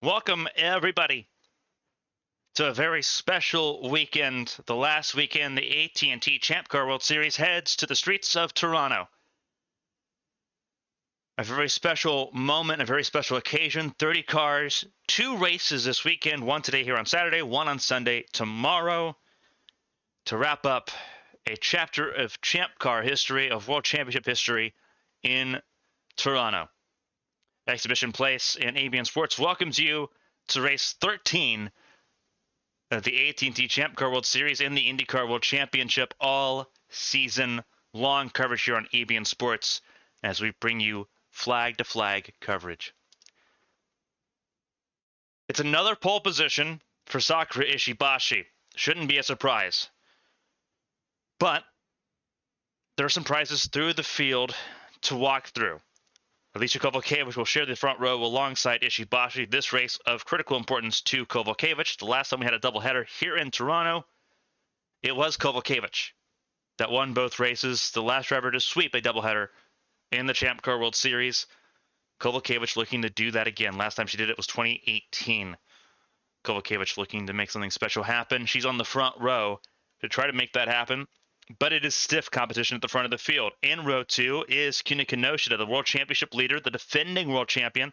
Welcome, everybody, to a very special weekend. The last weekend, the AT&T Champ Car World Series heads to the streets of Toronto. A very special moment, a very special occasion. 30 cars, 2 races this weekend, one today here on Saturday, one on Sunday tomorrow, to wrap up a chapter of Champ Car history, of World Championship history in Toronto. Exhibition Place and ABN Sports welcomes you to race 13 of the AT&T Champ Car World Series and the IndyCar World Championship, all season long coverage here on ABN Sports as we bring you flag-to-flag coverage. It's another pole position for Sakura Ishibashi. Shouldn't be a surprise. But there are some prizes through the field to walk through. Alicia Kovalkiewicz will share the front row alongside Ishibashi. This race of critical importance to Kovalkiewicz. The last time we had a doubleheader here in Toronto, it was Kovalkiewicz that won both races. The last driver to sweep a doubleheader in the Champ Car World Series. Kovalkiewicz looking to do that again. Last time she did it was 2018. Kovalkiewicz looking to make something special happen. She's on the front row to try to make that happen. But it is stiff competition at the front of the field. In row 2 is Kuna Kinoshita, the World Championship leader, the defending world champion,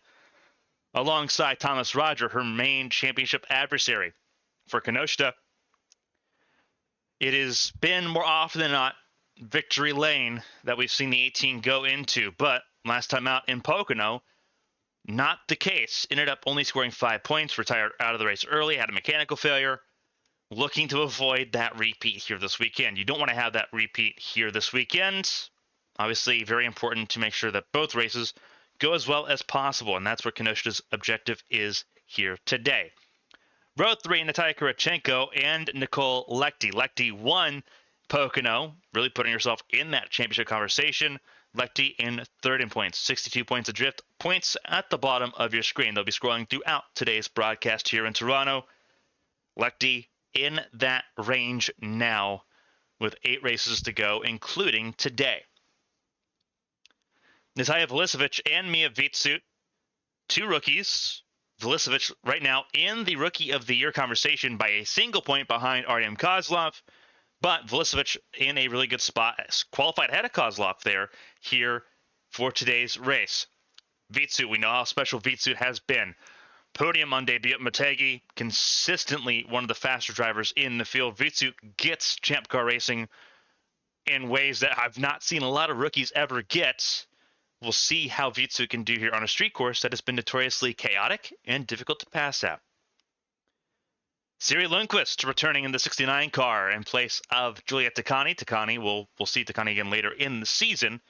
alongside Thomas Roger, her main championship adversary. For Kinoshita, it has been more often than not victory lane that we've seen the 18 go into. But last time out in Pocono, not the case. Ended up only scoring 5 points, retired out of the race early, had a mechanical failure. Looking to avoid that repeat here this weekend. You don't want to have that repeat here this weekend. Obviously, very important to make sure that both races go as well as possible, and that's what Kinoshita's objective is here today. Row 3, Natalia Kurachenko and Nicole Lechty. Lechty won Pocono, really putting herself in that championship conversation. Lechty in third in points, 62 points adrift. Points at the bottom of your screen. They'll be scrolling throughout today's broadcast here in Toronto. Lechty in that range now with 8 races to go, including today. Natalia Vulicevic and Mia Vitsut, 2 rookies. Vulicevic right now in the Rookie of the Year conversation by a single point behind Artem Kozlov, but Vulicevic in a really good spot, qualified ahead of Kozlov there here for today's race. Vitsut, we know how special Vitsut has been. Podium on debut at Motegi, consistently one of the faster drivers in the field. Vitsut gets Champ Car racing in ways that I've not seen a lot of rookies ever get. We'll see how Vitsut can do here on a street course that has been notoriously chaotic and difficult to pass at. Siri Lundqvist returning in the 69 car in place of Juliet Takani. We'll see Takani again later in the season.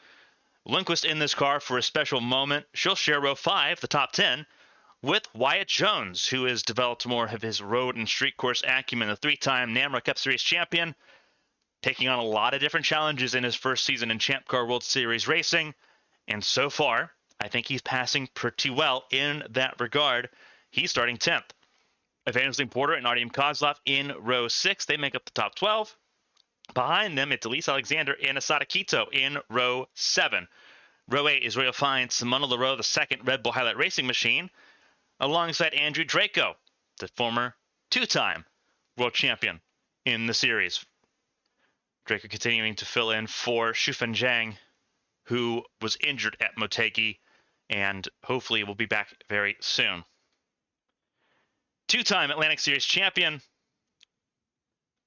Lundqvist in this car for a special moment. She'll share row 5, the top 10, with Wyatt Jones, who has developed more of his road and street course acumen, the 3-time NAMRA Cup Series champion, taking on a lot of different challenges in his first season in Champ Car World Series racing. And so far, I think he's passing pretty well in that regard. He's starting 10th. Evangeline Porter and Artem Kozlov in row 6. They make up the top 12. Behind them, it's Elise Alexander and Asada Kito in row 7. Row 8 is Royal Fine Simona Leroux, the 2nd Red Bull Highlight Racing machine, alongside Andrew Draco, the former 2-time world champion in the series. Draco continuing to fill in for Shufan Zhang, who was injured at Motegi and hopefully will be back very soon. 2-time Atlantic Series champion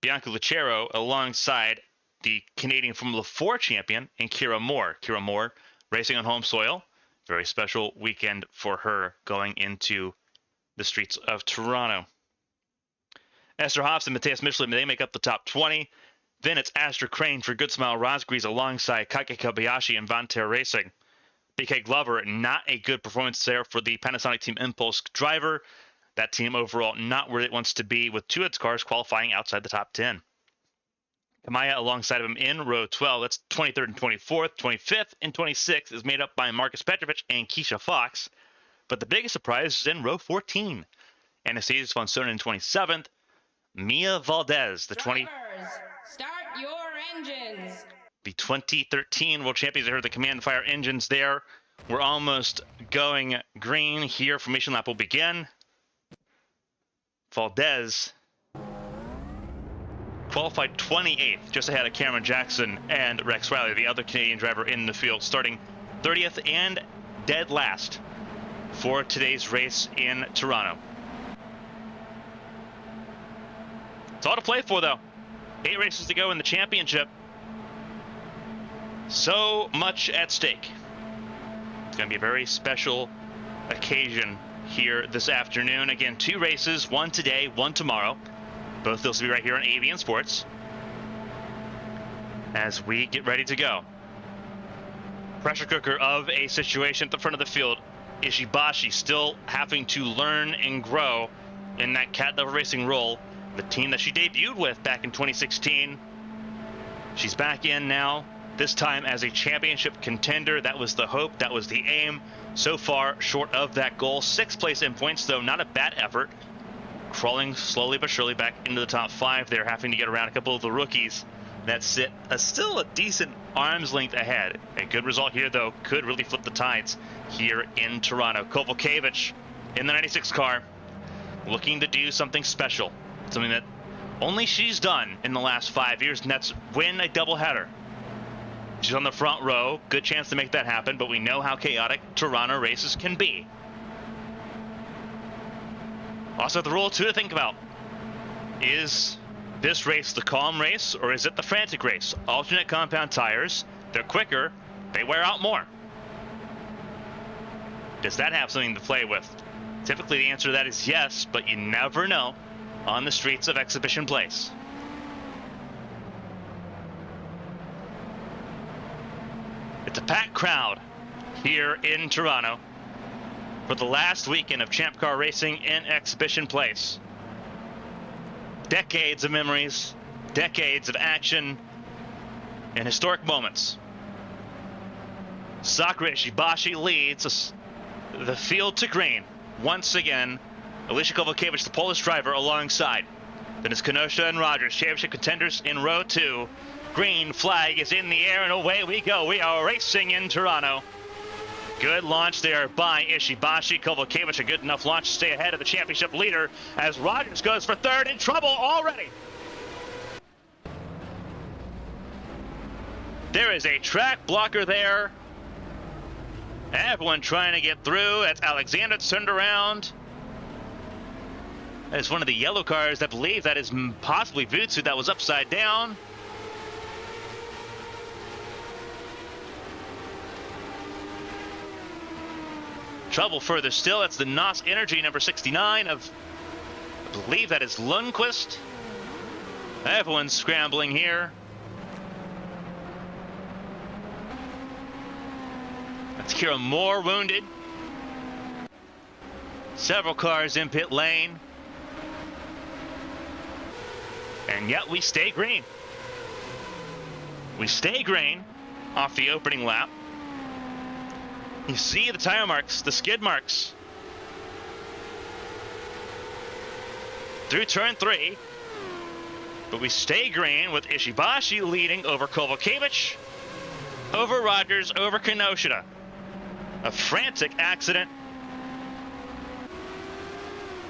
Bianca Lucero alongside the Canadian Formula 4 champion and Kira Moore. Kira Moore racing on home soil. Very special weekend for her going into the streets of Toronto. Esther Hoffs and Matthias Michelin, they make up the top 20. Then it's Astor Crane for Good Smile Rosgrees alongside Kaike Kobayashi and Vanter Racing. BK Glover, not a good performance there for the Panasonic Team Impulse driver. That team overall not where it wants to be, with 2 of its cars qualifying outside the top 10. Kamaya alongside of him in row 12. That's 23rd and 24th. 25th and 26th is made up by Marcus Petrovich and Keisha Fox. But the biggest surprise is in row 14. Anastasia von Sonnen in 27th. Mia Valdez, the Drivers, start your engines. The 2013 World Champions. I heard the command and fire engines there. We're almost going green here. Formation lap will begin. Valdez qualified 28th, just ahead of Cameron Jackson and Rex Riley, the other Canadian driver in the field, starting 30th and dead last for today's race in Toronto. It's all to play for, though. 8 races to go in the championship. So much at stake. It's going to be a very special occasion here this afternoon. Again, 2 races, one today, one tomorrow. Both those will be right here on AVN Sports as we get ready to go. Pressure cooker of a situation at the front of the field. Ishibashi still having to learn and grow in that cat level racing role. The team that she debuted with back in 2016. She's back in now, this time as a championship contender. That was the hope, that was the aim. So far, short of that goal. 6th place in points, though, not a bad effort. Crawling slowly but surely back into the top 5 there, having to get around a couple of the rookies that sit still a decent arm's length ahead. A good result here, though, could really flip the tides here in Toronto. Kovalkiewicz in the 96 car, looking to do something special. Something that only she's done in the last 5 years, and that's win a doubleheader. She's on the front row. Good chance to make that happen, but we know how chaotic Toronto races can be. Also, the rule, too, to think about. Is this race the calm race, or is it the frantic race? Alternate compound tires. They're quicker. They wear out more. Does that have something to play with? Typically, the answer to that is yes, but you never know on the streets of Exhibition Place. It's a packed crowd here in Toronto for the last weekend of Champ Car racing in Exhibition Place. Decades of memories, decades of action, and historic moments. Sakura Ishibashi leads the field to green. Once again, Alicia Kovalkiewicz, the Polish driver, alongside. Then it's Kenosha and Rogers, championship contenders in row 2. Green flag is in the air, and away we go. We are racing in Toronto. Good launch there by Ishibashi. Kovalkiewicz, a good enough launch to stay ahead of the championship leader as Rogers goes for 3rd. In trouble already. There is a track blocker there. Everyone trying to get through. That's Alexander turned around. That is one of the yellow cars. I believe that is possibly Vutsu that was upside down. Trouble further still. That's the NOS Energy number 69 of, I believe that is Lundqvist. Everyone's scrambling here. That's Kira Moore wounded. Several cars in pit lane. And yet we stay green. We stay green off the opening lap. You see the tire marks, the skid marks. Through turn 3. But we stay green with Ishibashi leading over Kovalkiewicz, over Rogers, over Kenosha. A frantic accident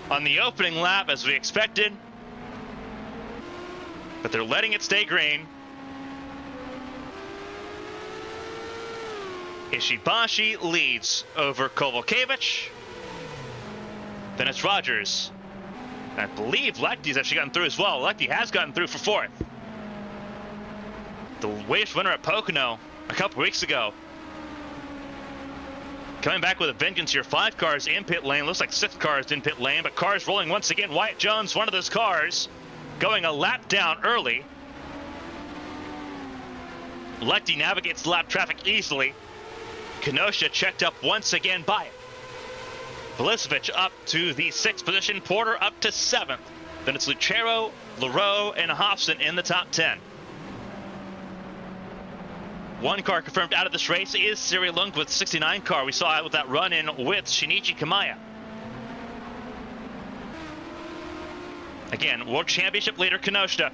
on the opening lap as we expected. But they're letting it stay green. Ishibashi leads over Kovalkiewicz. Then it's Rogers. I believe Lechty's actually gotten through as well. Lechty has gotten through for 4th. The Wave winner at Pocono a couple weeks ago. Coming back with a vengeance here. 5 cars in pit lane. Looks like 6 cars in pit lane, but cars rolling once again. Wyatt Jones, one of those cars, going a lap down early. Lechty navigates lap traffic easily. Kenosha checked up once again by it. Velisevich up to the 6th position. Porter up to 7th. Then it's Lucero, Leroux, and Hobson in the top 10. One car confirmed out of this race is Siri Lundqvist, 69 car. We saw it with that run-in with Shinichi Kamaya. Again, World Championship leader Kenosha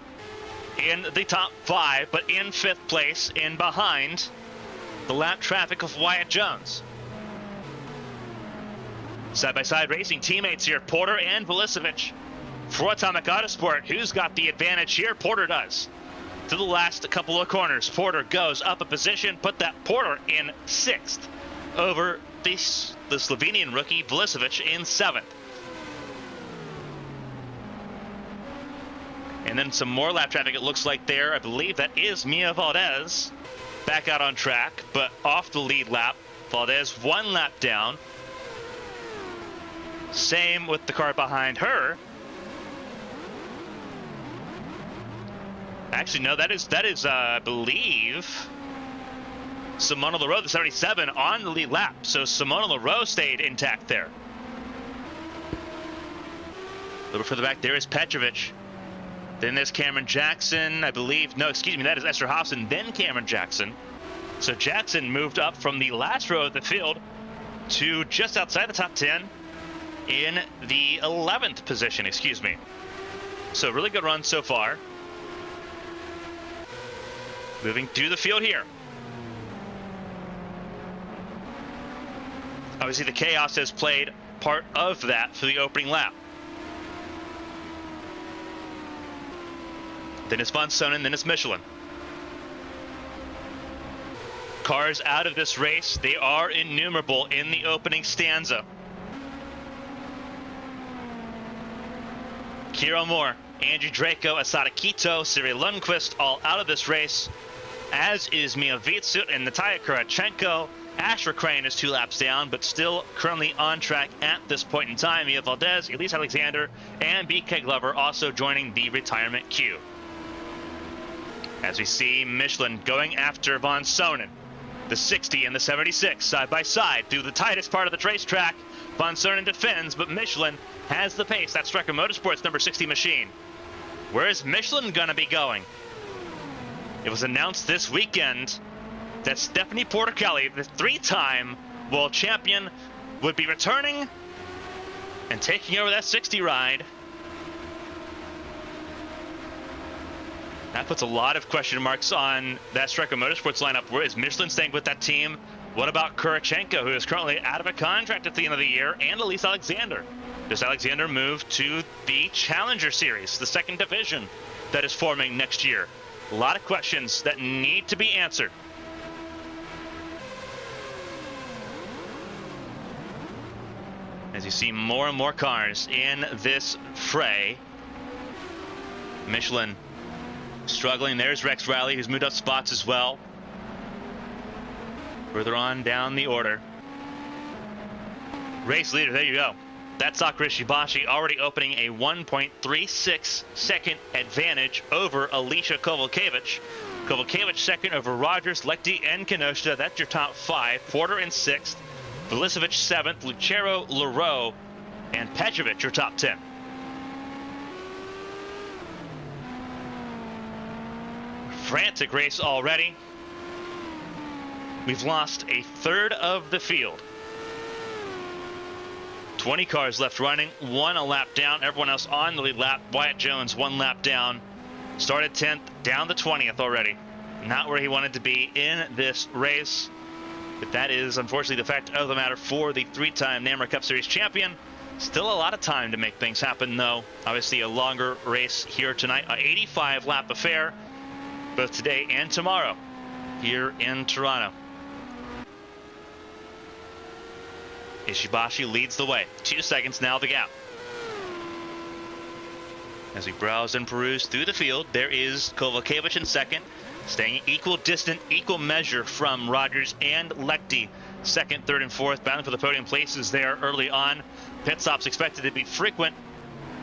in the top 5, but in 5th place and behind the lap traffic of Wyatt Jones. Side-by-side racing teammates here, Porter and Velisevich. For Atomic Autosport, who's got the advantage here? Porter does. To the last couple of corners, Porter goes up a position, put that Porter in 6th over the Slovenian rookie Velicevic in 7th. And then some more lap traffic, it looks like there. I believe that is Mia Valdez back out on track, but off the lead lap. Valdez 1 lap down. Same with the car behind her. Actually, no, that is I believe, Simona Leroux, the 77, on the lead lap. So Simona Leroux stayed intact there. A little further back, there is Petrovic. Then there's Cameron Jackson, I believe. No, excuse me, that is Esterhausen, then Cameron Jackson. So Jackson moved up from the last row of the field to just outside the top 10 in the 11th position, excuse me. So really good run so far. Moving through the field here. Obviously the chaos has played part of that for the opening lap. Then it's Von Sonnen, then it's Michelin. Cars out of this race, they are innumerable in the opening stanza. Kiro Moore, Andrew Draco, Asada Kito, Cyril Lundqvist, all out of this race, as is Mia Vitsut and Natalia Kurachenko. Asher Crane is 2 laps down, but still currently on track at this point in time. Mia Valdez, Elise Alexander, and BK Glover also joining the retirement queue. As we see Michelin going after Von Sonnen. The 60 and the 76 side by side through the tightest part of the racetrack. Von Sonnen defends, but Michelin has the pace. That's Strecker Motorsports number 60 machine. Where is Michelin gonna be going? It was announced this weekend that Stephanie Porter-Kelly, the 3-time world champion, would be returning and taking over that 60 ride. That puts a lot of question marks on that Strecker Motorsports lineup. Where is Michelin staying with that team? What about Kurachenko, who is currently out of a contract at the end of the year, and Elise Alexander? Does Alexander move to the Challenger Series, the 2nd division that is forming next year? A lot of questions that need to be answered. As you see more and more cars in this fray. Michelin struggling. There's Rex Riley, who's moved up spots as well. Further on down the order. Race leader, there you go. That's Sakura Ishibashi, already opening a 1.36 second advantage over Alicia Kovalkiewicz. Kovalkiewicz second over Rogers, Lekti, and Kenosha. That's your top 5. Porter in 6th. Velicevic 7th. Lucero, Leroux, and Petrovic your top 10. Frantic race already. We've lost a third of the field. 20 cars left running, 1 a lap down, everyone else on the lead lap. Wyatt Jones 1 lap down, started 10th, down to 20th already. Not where he wanted to be in this race, but that is unfortunately the fact of the matter for the 3-time NAMRA Cup Series champion. Still a lot of time to make things happen though. Obviously a longer race here tonight, an 85 lap affair, both today and tomorrow here in Toronto. Ishibashi leads the way. 2 seconds now the gap. As we browse and peruse through the field, there is Kovalkiewicz in 2nd, staying equal distant, equal measure from Rogers and Lekti. 2nd, 3rd, and 4th, battling for the podium places there early on. Pit stops expected to be frequent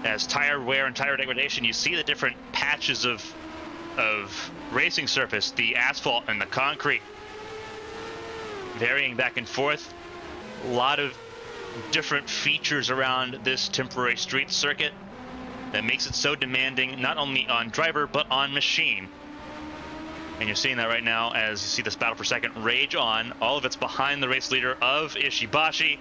as tire wear and tire degradation. You see the different patches of racing surface, the asphalt and the concrete varying back and forth. A lot of different features around this temporary street circuit that makes it so demanding, not only on driver but on machine. And you're seeing that right now as you see this battle for second rage on. All of it's behind the race leader of Ishibashi.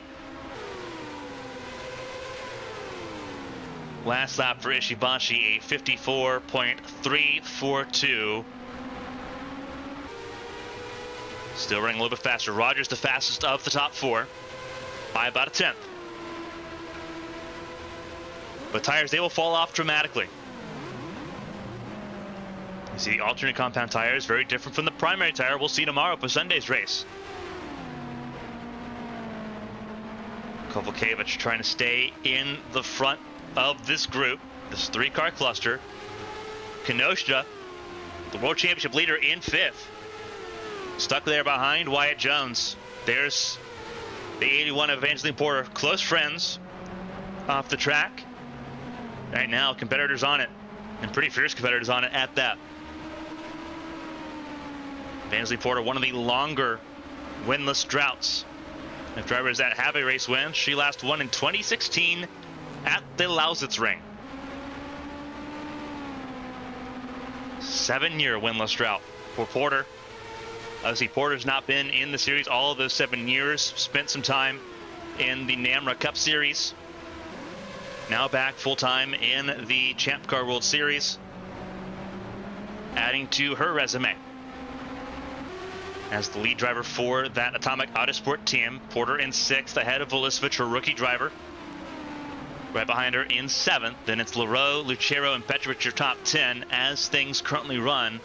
Last lap for Ishibashi, a 54.342. Still running a little bit faster. Rogers the fastest of the top 4 by about a 10th. but tires, they will fall off dramatically. You see the alternate compound tires, very different from the primary tire we'll see tomorrow for Sunday's race. Kovalevich trying to stay in the front of this group, this 3-car cluster. Kenosha, the World Championship leader, in 5th. Stuck there behind Wyatt Jones. There's the 81 of Evangeline Porter. Close friends off the track. Right now, competitors on it, and pretty fierce competitors on it at that. Evangeline Porter, one of the longer winless droughts of drivers that have a race win. She last won in 2016 at the Lausitz Ring. 7-year winless drought for Porter. Obviously, Porter's not been in the series all of those 7 years. Spent some time in the NAMRA Cup Series. Now back full-time in the Champ Car World Series, adding to her resume as the lead driver for that Atomic Autosport team. Porter in 6th, ahead of Vulisevich, her rookie driver. Right behind her in 7th. Then it's Leroux, Lucero, and Petrovic, your top 10 as things currently run.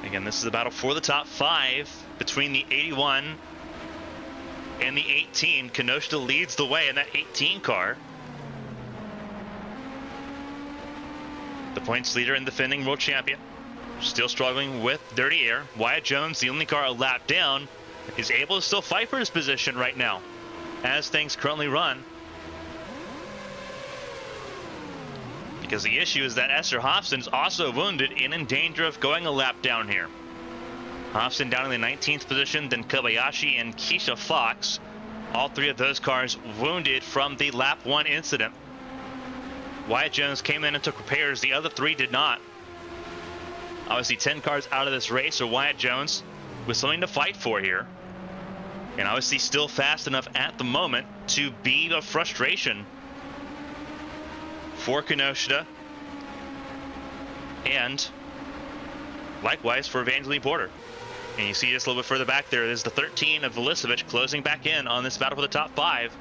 Again, this is a battle for the top 5 between the 81 and the 18. Kenosha leads the way in that 18 car. The points leader and defending world champion. Still struggling with dirty air. Wyatt Jones, the only car a lap down, is able to still fight for his position right now as things currently run. Because the issue is that Esther Hofston is also wounded and in danger of going a lap down here. Hofston down in the 19th position, then Kobayashi and Keisha Fox. All 3 of those cars wounded from the lap 1 incident. Wyatt Jones came in and took repairs. The other 3 did not. Obviously 10 cars out of this race, so Wyatt Jones with something to fight for here. And obviously still fast enough at the moment to be a frustration for Kenosha, and likewise for Evangeline Porter. And you see just a little bit further back there's the 13 of Vulisevich closing back in on this battle for the top 5.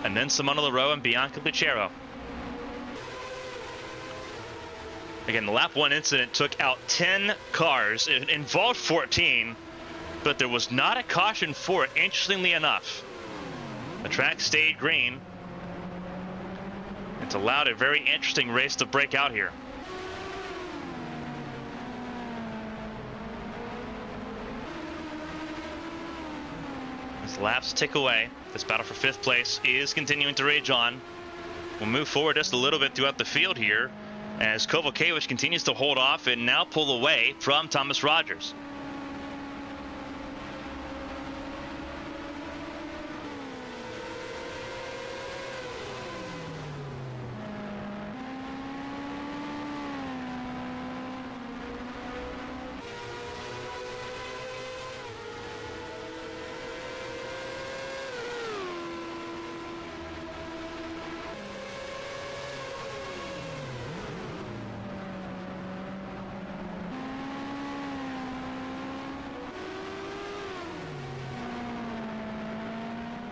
And then Simona Leroux and Bianca Lucero. Again, the lap 1 incident took out 10 cars. It involved 14, but there was not a caution for it, interestingly enough. The track stayed green. It's allowed a very interesting race to break out here. As laps tick away, this battle for 5th place is continuing to rage on. We'll move forward just a little bit throughout the field here as Kovalevich continues to hold off and now pull away from Thomas Rogers.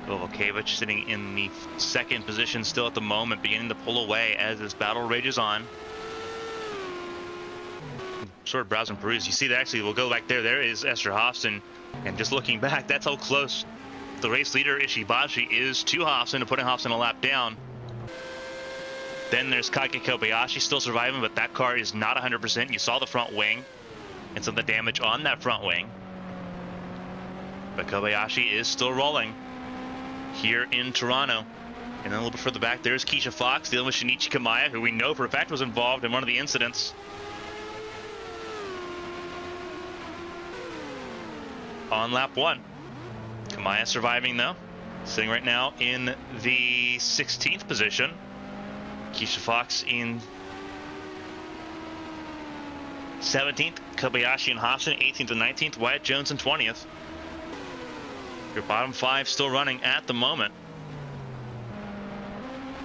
Kovalevich sitting in the 2nd position still at the moment, beginning to pull away as this battle rages on. Sort of browse and peruse. You see that actually we'll go back there. There is Esther Hofston. And just looking back, that's how close the race leader Ishibashi is to Hofston and putting Hofston a lap down. Then there's Kage Kobayashi still surviving, but that car is not 100%. You saw the front wing and some of the damage on that front wing. But Kobayashi is still rolling here in Toronto. And then a little bit further back, there's Keisha Fox dealing with Shinichi Kamaya, who we know for a fact was involved in one of the incidents on lap 1. Kamaya surviving though, sitting right now in the 16th position. Keisha Fox in 17th, Kobayashi and Hofston 18th and 19th, Wyatt Jones in 20th. Your bottom 5 still running at the moment.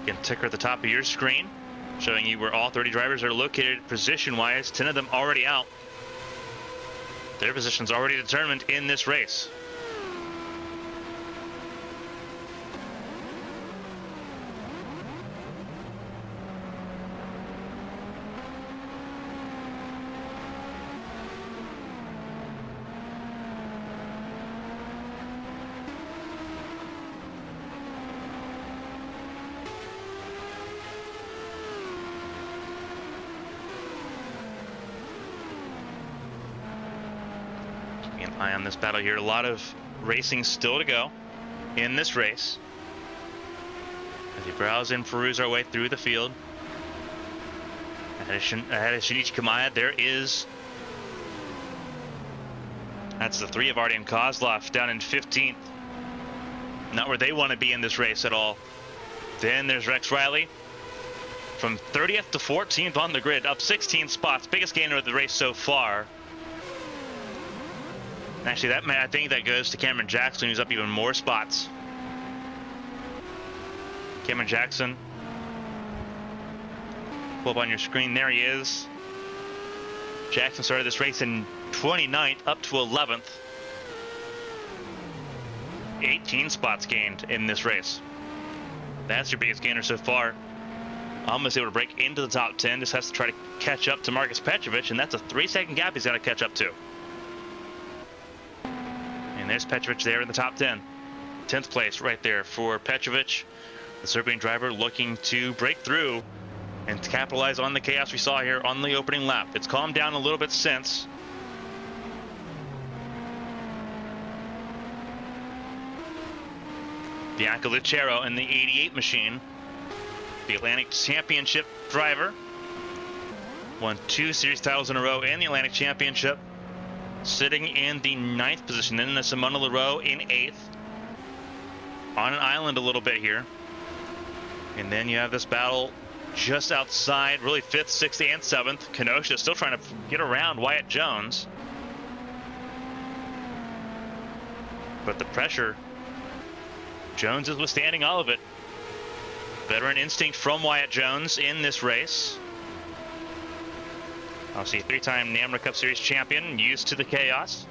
Again, ticker at the top of your screen. showing you where all 30 drivers are located position-wise. 10 of them already out. Their position's already determined in this race. An eye on this battle here. A lot of racing still to go in this race. As we browse and peruse our way through the field. Ahead of Shinichi Kamaya, there is... That's the 3 of Artyom Kozlov down in 15th. Not where they want to be in this race at all. Then there's Rex Riley. From 30th to 14th on the grid, up 16 spots. Biggest gainer of the race so far. Actually, I think that goes to Cameron Jackson, who's up even more spots. Cameron Jackson. Pull up on your screen. There he is. Jackson started this race in 29th, up to 11th. 18 spots gained in this race. That's your biggest gainer so far. Almost able to break into the top 10. Just has to try to catch up to Marcus Petrovich, and that's a 3-second gap he's got to catch up to. And there's Petrovich there in the top 10. 10th place right there for Petrovich, the Serbian driver looking to break through and to capitalize on the chaos we saw here on the opening lap. It's calmed down a little bit since. Bianca Lucero in the 88 machine, the Atlantic Championship driver, won 2 series titles in a row in the Atlantic Championship. Sitting in the 9th position, then the Simona Leroux in 8th. On an island a little bit here. And then you have this battle just outside, really 5th, 6th, and 7th. Kenosha still trying to get around Wyatt Jones. But the pressure, Jones is withstanding all of it. Veteran instinct from Wyatt Jones in this race. Obviously, 3-time NAMRA Cup Series champion, used to the chaos.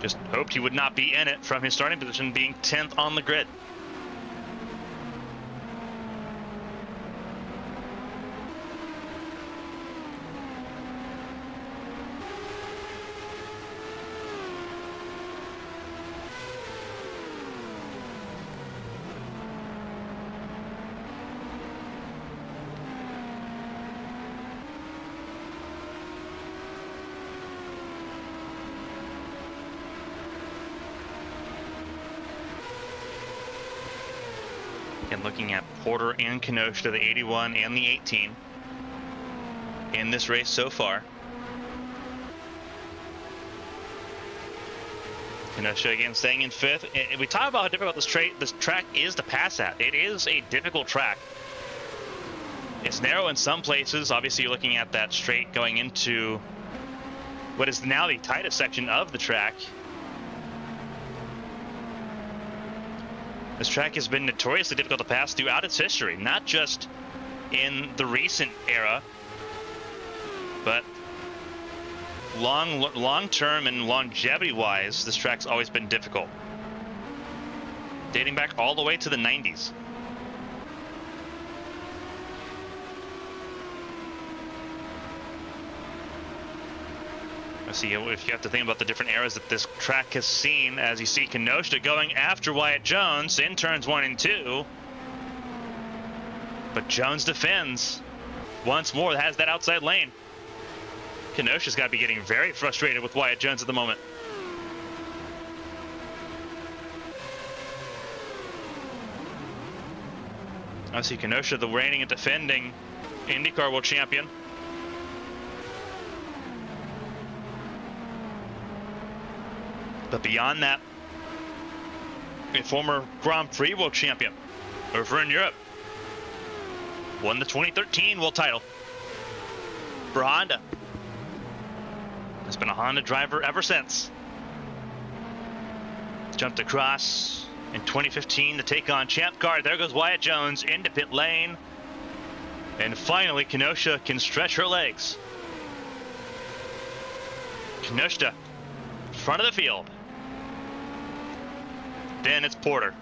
Just hoped he would not be in it from his starting position, being 10th on the grid. And looking at Porter and Kenosha, the 81 and the 18 in this race so far. Kenosha again staying in 5th. We talk about how difficult this track is to pass at. It is a difficult track. It's narrow in some places. Obviously, you're looking at that straight going into what is now the tightest section of the track. This track has been notoriously difficult to pass throughout its history, not just in the recent era, but long-term and longevity-wise, this track's always been difficult, dating back all the way to the 90s. See, if you have to think about the different eras that this track has seen, as you see Kenosha going after Wyatt Jones in turns 1 and 2. But Jones defends once more, has that outside lane. Kenosha's got to be getting very frustrated with Wyatt Jones at the moment. Obviously, Kenosha, the reigning and defending IndyCar World Champion. But beyond that, a former Grand Prix World Champion over in Europe. Won the 2013 World title for Honda. Has been a Honda driver ever since. Jumped across in 2015 to take on Champ Car. There goes Wyatt Jones into pit lane. And finally, Kenosha can stretch her legs. Kenosha, front of the field. Then it's Porter.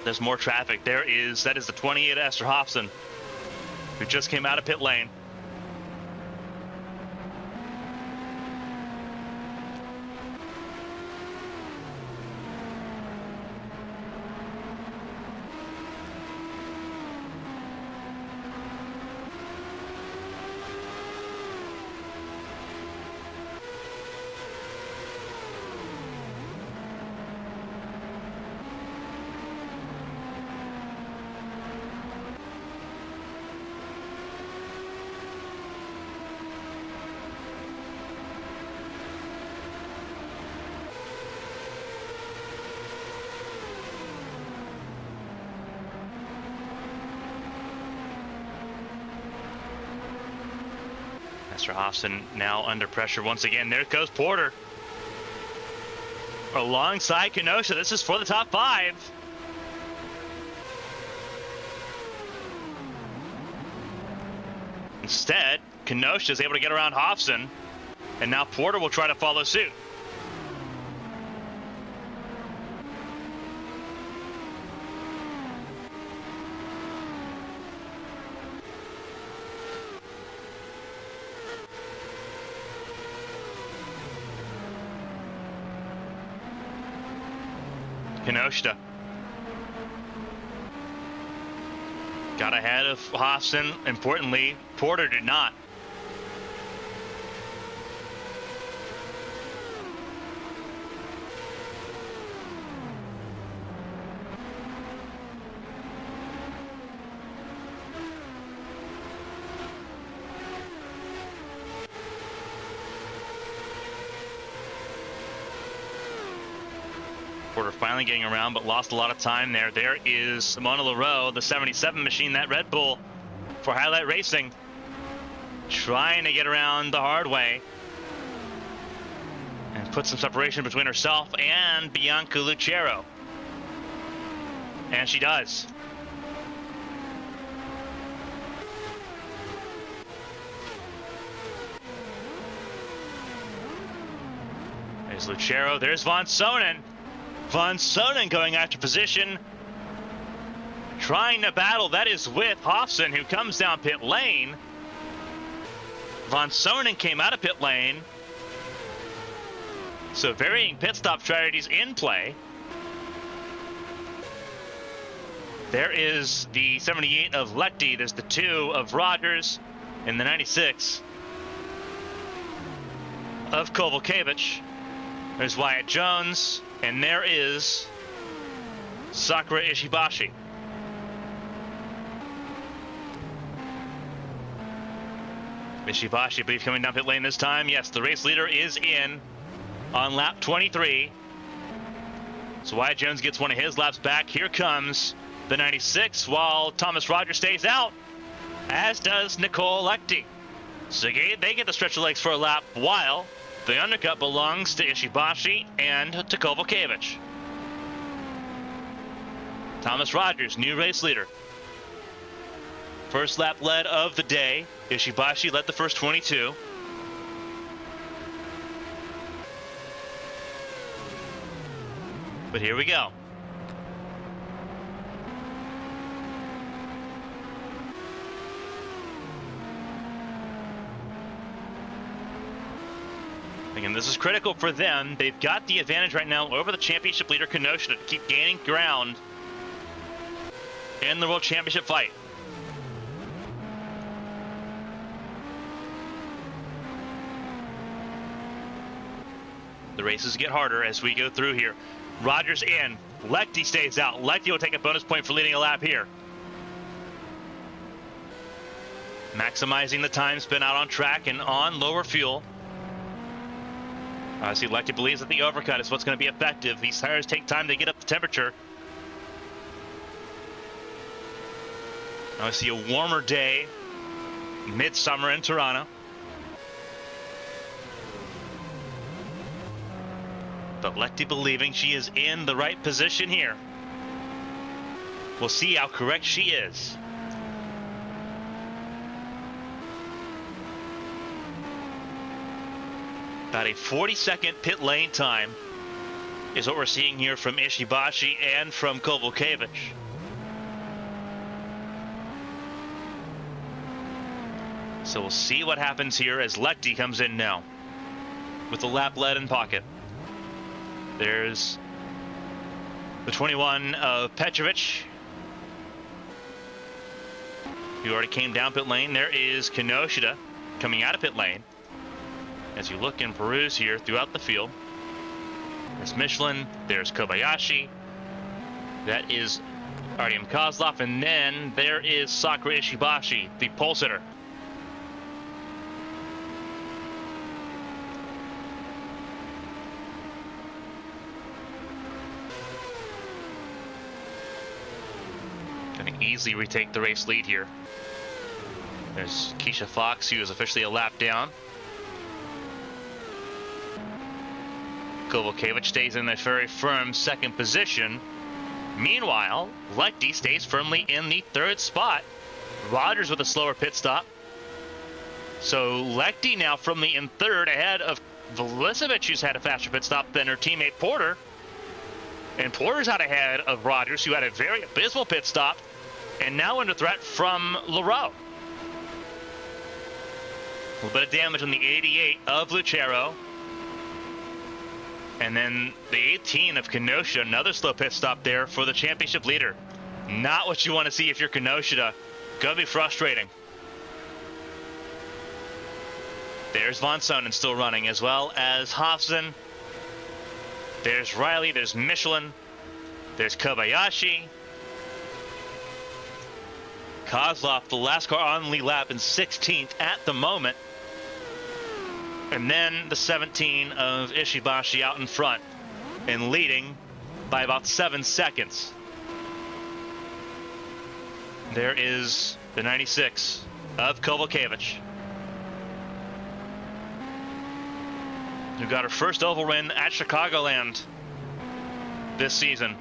There's more traffic. That is the 28 Esther Hobson, who just came out of pit lane. Esther Hobson now under pressure once again. There goes Porter. Alongside Kenosha. This is for the top 5. Instead, Kenosha is able to get around Hobson, and now Porter will try to follow suit. Kenosha got ahead of Hobson. Importantly, Porter did not. Porter finally getting around, but lost a lot of time there. There is Simona Leroux, the 77 machine, that Red Bull for Highlight Racing, trying to get around the hard way and put some separation between herself and Bianca Lucero. And she does. There's Lucero, there's Von Sonnen. Von Sonnen going after position, trying to battle. That is with Hobson, who comes down pit lane. Von Sonnen came out of pit lane. So varying pit stop strategies in play. There is the 78 of Lechty. There's the 2 of Rogers, and the 96 of Kovalkiewicz. There's Wyatt Jones. And there is Sakura Ishibashi. Ishibashi, I believe, coming down pit lane this time. Yes, the race leader is in on lap 23. So Wyatt Jones gets one of his laps back. Here comes the 96, while Thomas Rogers stays out, as does Nicole Lechty. So they get the stretch of legs for a lap, while the undercut belongs to Ishibashi and to Kovalkiewicz. Thomas Rogers, new race leader. First lap led of the day. Ishibashi led the first 22. But here we go. Again, this is critical for them. They've got the advantage right now over the championship leader, Kenosha, to keep gaining ground in the World Championship fight. The races get harder as we go through here. Rogers in. Lechty stays out. Lechty will take a bonus point for leading a lap here. Maximizing the time spent out on track and on lower fuel. See, Lechty believes that the overcut is what's going to be effective. These tires take time to get up the temperature. Now I see a warmer day, midsummer in Toronto. But Lechty believing she is in the right position here. We'll see how correct she is. About a 40-second pit lane time is what we're seeing here from Ishibashi and from Kovalevich. So we'll see what happens here as Lechty comes in now with the lap lead in pocket. There's the 21 of Petrovic, who already came down pit lane. There is Kinoshita coming out of pit lane. As you look and peruse here throughout the field, there's Michelin, there's Kobayashi, that is Artyom Kozlov, and then there is Sakura Ishibashi, the pole sitter. Gonna easily retake the race lead here. There's Keisha Fox, who is officially a lap down. Kovalevich stays in a very firm second position. Meanwhile, Lechty stays firmly in the third spot. Rogers with a slower pit stop. So Lechty now firmly in third, ahead of Velisevich, who's had a faster pit stop than her teammate Porter. And Porter's out ahead of Rogers, who had a very abysmal pit stop, and now under threat from Leroux. A little bit of damage on the 88 of Lucero. And then the 18 of Kenosha, another slow pit stop there for the championship leader. Not what you want to see if you're Kenosha. Gonna be frustrating. There's Von Sonnen still running, as well as Hofson. There's Riley, there's Michelin, there's Kobayashi. Kozlov, the last car on the lap, in 16th at the moment. And then the 17 of Ishibashi out in front and leading by about 7 seconds. There is the 96 of Kovalevich, who got her first oval win at Chicagoland this season.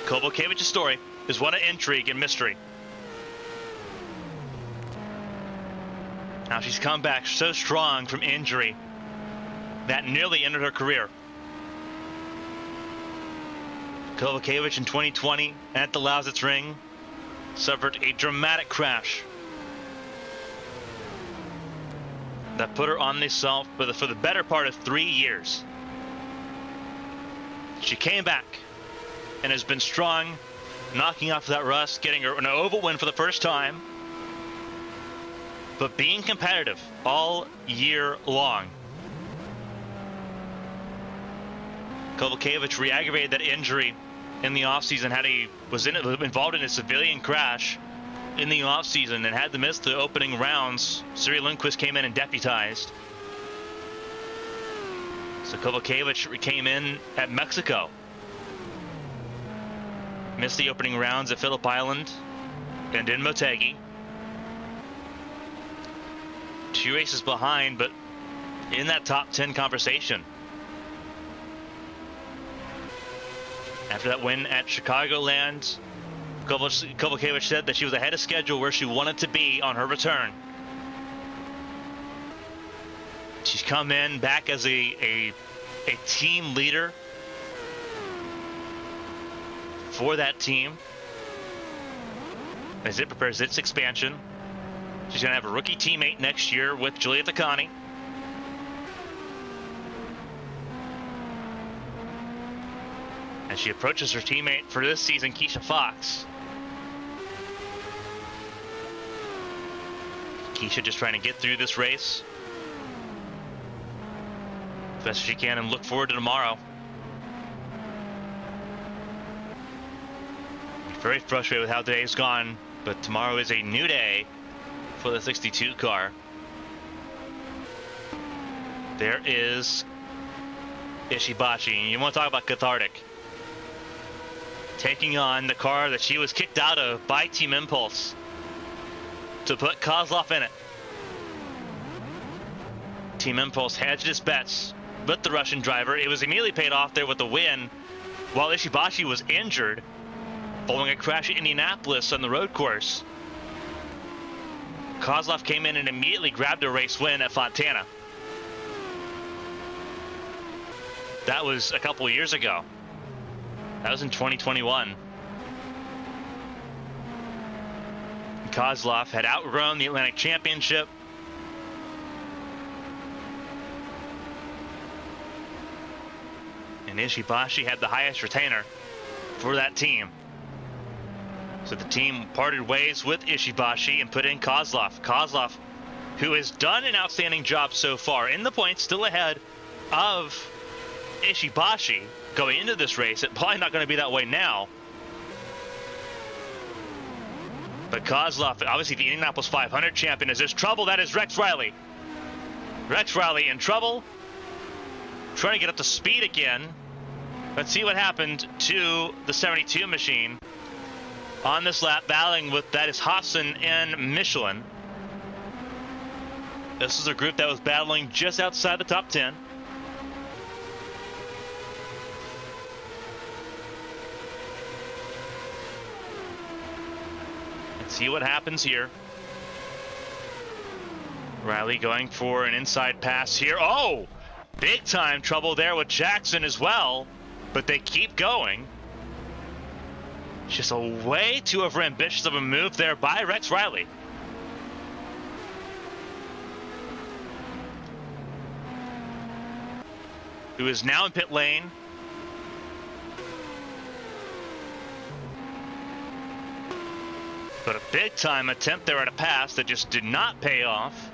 Kovalkevich's story is one of intrigue and mystery. Now she's come back so strong from injury that nearly ended her career. Kovalevich in 2020 at the Lausitz Ring suffered a dramatic crash that put her on the shelf for the better part of 3 years. She came back and has been strong, knocking off that rust, getting her an oval win for the first time, but being competitive all year long. Kovalevich re-aggravated that injury in the offseason, was involved in a civilian crash in the offseason and had to miss the opening rounds. Siri Lundqvist came in and deputized. So Kovalevich came in at Mexico. Missed the opening rounds at Phillip Island and in Motegi. 2 races behind, but in that top 10 conversation. After that win at Chicagoland, Kovalevich said that she was ahead of schedule where she wanted to be on her return. She's come in back as a team leader for that team as it prepares its expansion. She's going to have a rookie teammate next year with Julia Tacani. As she approaches her teammate for this season, Keisha Fox. Keisha just trying to get through this race as best as she can and look forward to tomorrow. Very frustrated with how today's gone, but tomorrow is a new day for the 62 car. There is Ishibashi, and you want to talk about cathartic. Taking on the car that she was kicked out of by Team Impulse to put Kozlov in it. Team Impulse hedged its bets with the Russian driver. It was immediately paid off there with the win, while Ishibashi was injured following a crash in Indianapolis on the road course. Kozlov came in and immediately grabbed a race win at Fontana. That was a couple of years ago. That was in 2021. Kozlov had outgrown the Atlantic Championship. And Ishibashi had the highest retainer for that team. So the team parted ways with Ishibashi and put in Kozlov. Kozlov, who has done an outstanding job so far in the points, still ahead of Ishibashi going into this race. It's probably not going to be that way now. But Kozlov, obviously the Indianapolis 500 champion, is there's trouble. That is Rex Riley. Rex Riley in trouble. Trying to get up to speed again. Let's see what happened to the 72 machine on this lap, battling with, that is Hobson and Michelin. This is a group that was battling just outside the top 10. Let's see what happens here. Riley going for an inside pass here. Oh, big time trouble there with Jackson as well, but they keep going. Just a way too overambitious of a move there by Rex Riley. Who is now in pit lane. But a big time attempt there at a pass that just did not pay off.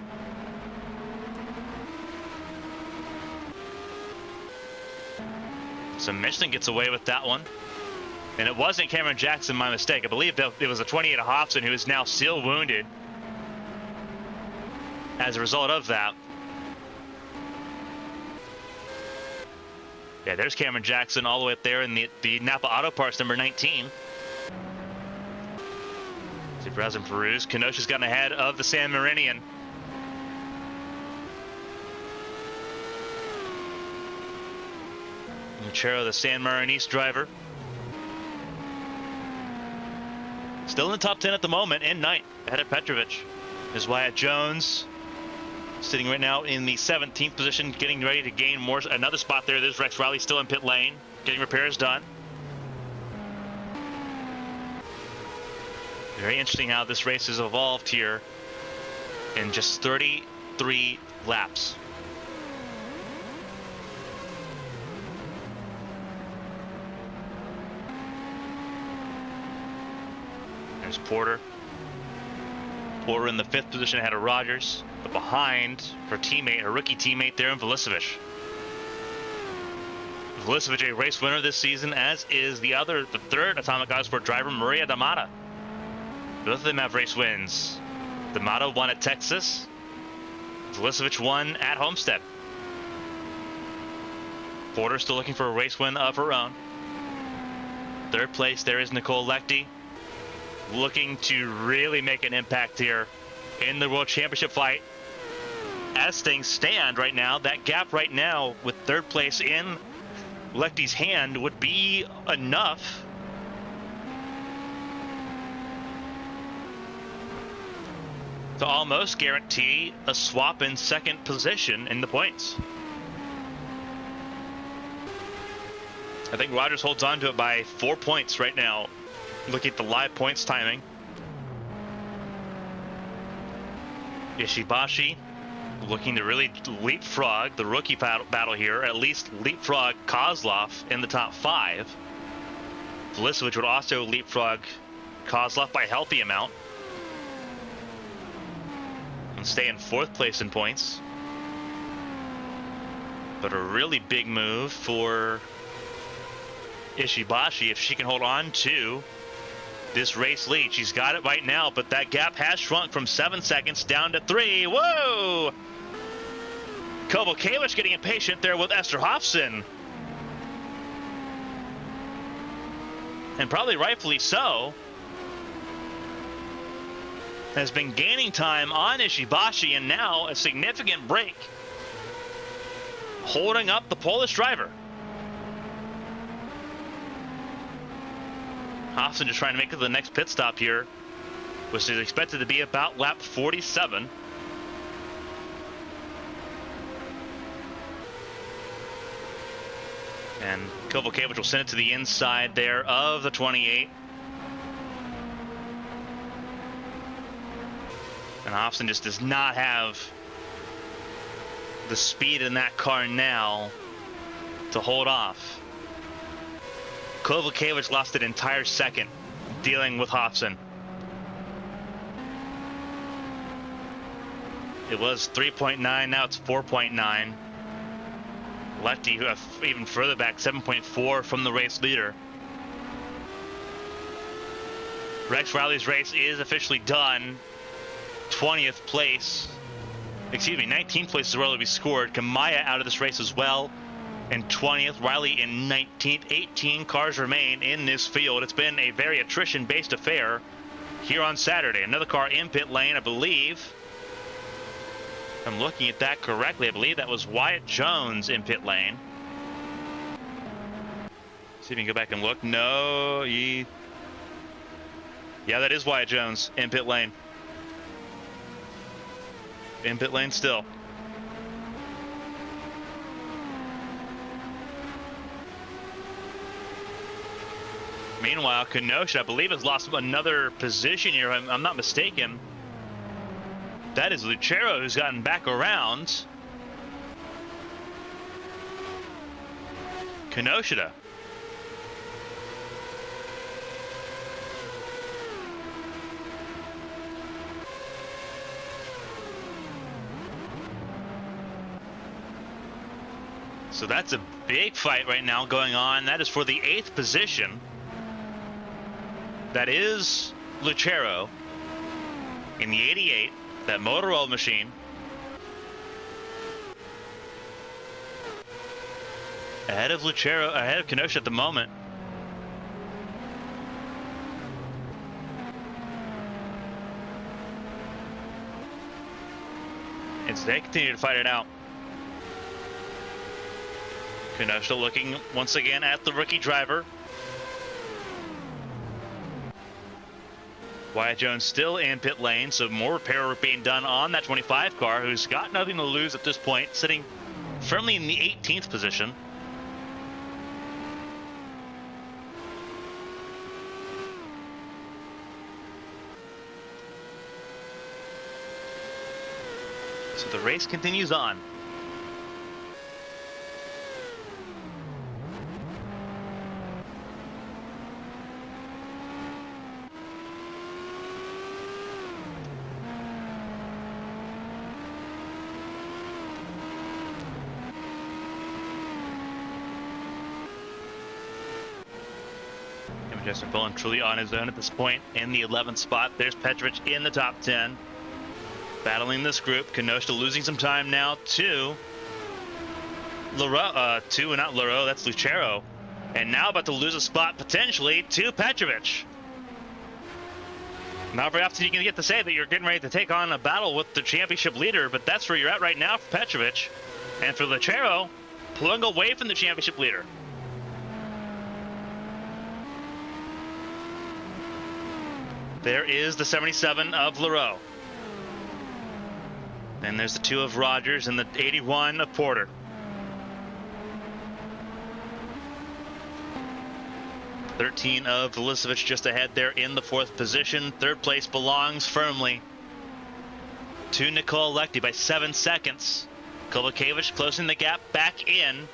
So Michelin gets away with that one. And it wasn't Cameron Jackson, my mistake. I believe that it was a 28 Hobson who is now still wounded as a result of that. Yeah, there's Cameron Jackson all the way up there in the Napa Auto Parts number 19. See Brazen Peruse. Kenosha's gotten ahead of the San Marinian. Lucero, the San Marinese driver. Still in the top 10 at the moment, in ninth, ahead of Petrovic. Is Wyatt Jones sitting right now in the 17th position, getting ready to gain another spot there. There's Rex Riley still in pit lane, getting repairs done. Very interesting how this race has evolved here in just 33 laps. There's Porter. Porter in the 5th position ahead of Rogers, but behind her teammate, her rookie teammate there in Velicevic. Velicevic, a race winner this season, as is the 3rd Atomic Autosport driver, Maria D'Amata. Both of them have race wins. D'Amata won at Texas. Velicevic won at Homestead. Porter still looking for a race win of her own. 3rd place, there is Nicole Lechty, looking to really make an impact here in the World Championship fight. As things stand right now, that gap right now with 3rd place in Lechty's hand would be enough to almost guarantee a swap in 2nd position in the points. I think Rogers holds on to it by 4 points right now. Looking at the live points timing. Ishibashi looking to really leapfrog the rookie battle here, at least leapfrog Kozlov in the top 5. Velicevic would also leapfrog Kozlov by a healthy amount and stay in 4th place in points. But a really big move for Ishibashi if she can hold on to this race lead. She's got it right now, but that gap has shrunk from 7 seconds down to 3. Whoa! Kovalkiewicz getting impatient there with Esther Hobson. And probably rightfully so. Has been gaining time on Ishibashi, and now a significant break holding up the Polish driver. Hobson just trying to make it to the next pit stop here, which is expected to be about lap 47. And Kovalkiewicz will send it to the inside there of the 28. And Hobson just does not have the speed in that car now to hold off. Kovalkiewicz lost an entire second dealing with Hobson. It was 3.9, now it's 4.9. Lefty, who have even further back, 7.4 from the race leader. Rex Riley's race is officially done. 20th place. Excuse me, 19th place is where will be scored. Kamaya out of this race as well. And 20th, Riley in 19th. 18 cars remain in this field. It's been a very attrition-based affair here on Saturday. Another car in pit lane, I believe. If I'm looking at that correctly, I believe that was Wyatt Jones in pit lane. See if you can go back and look. No, yeah, that is Wyatt Jones in pit lane. In pit lane still. Meanwhile, Kenosha, I believe, has lost another position here. If I'm not mistaken. That is Lucero, who's gotten back around. Kenosha. So that's a big fight right now going on. That is for the 8th position. That is Lucero in the 88, that Motorola machine. Ahead of Lucero, ahead of Kenosha at the moment. As they continue to fight it out. Kenosha looking once again at the rookie driver. Wyatt Jones still in pit lane, so more repair work being done on that 25 car, who's got nothing to lose at this point, sitting firmly in the 18th position. So the race continues on. Justin Pullen truly on his own at this point in the 11th spot. There's Petrovic in the top 10. Battling this group. Kenosha losing some time now to not Leroux, that's Lucero. And now about to lose a spot potentially to Petrovic. Not very often you can get to say that you're getting ready to take on a battle with the championship leader, but that's where you're at right now for Petrovic. And for Lucero, pulling away from the championship leader. There is the 77 of Leroux. And there's the 2 of Rogers and the 81 of Porter. '13 of Vulicevic just ahead there in the 4th position. 3rd place belongs firmly to Nicole Lechty by 7 seconds. Kovalkiewicz closing the gap back in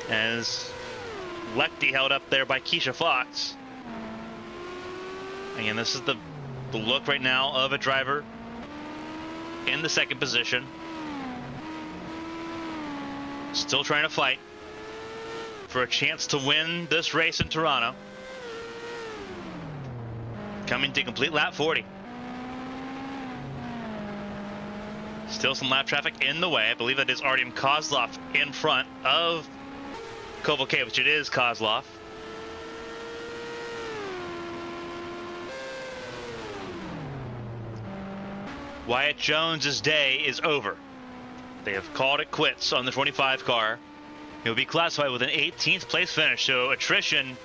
as Lechty held up there by Keisha Fox. Again, this is the look right now of a driver in the 2nd position. Still trying to fight for a chance to win this race in Toronto. Coming to complete lap 40. Still some lap traffic in the way. I believe that is Artyom Kozlov in front of Kovalkiewicz. It is Kozlov. Wyatt Jones's day is over. They have called it quits on the 25 car. He'll be classified with an 18th place finish, so attrition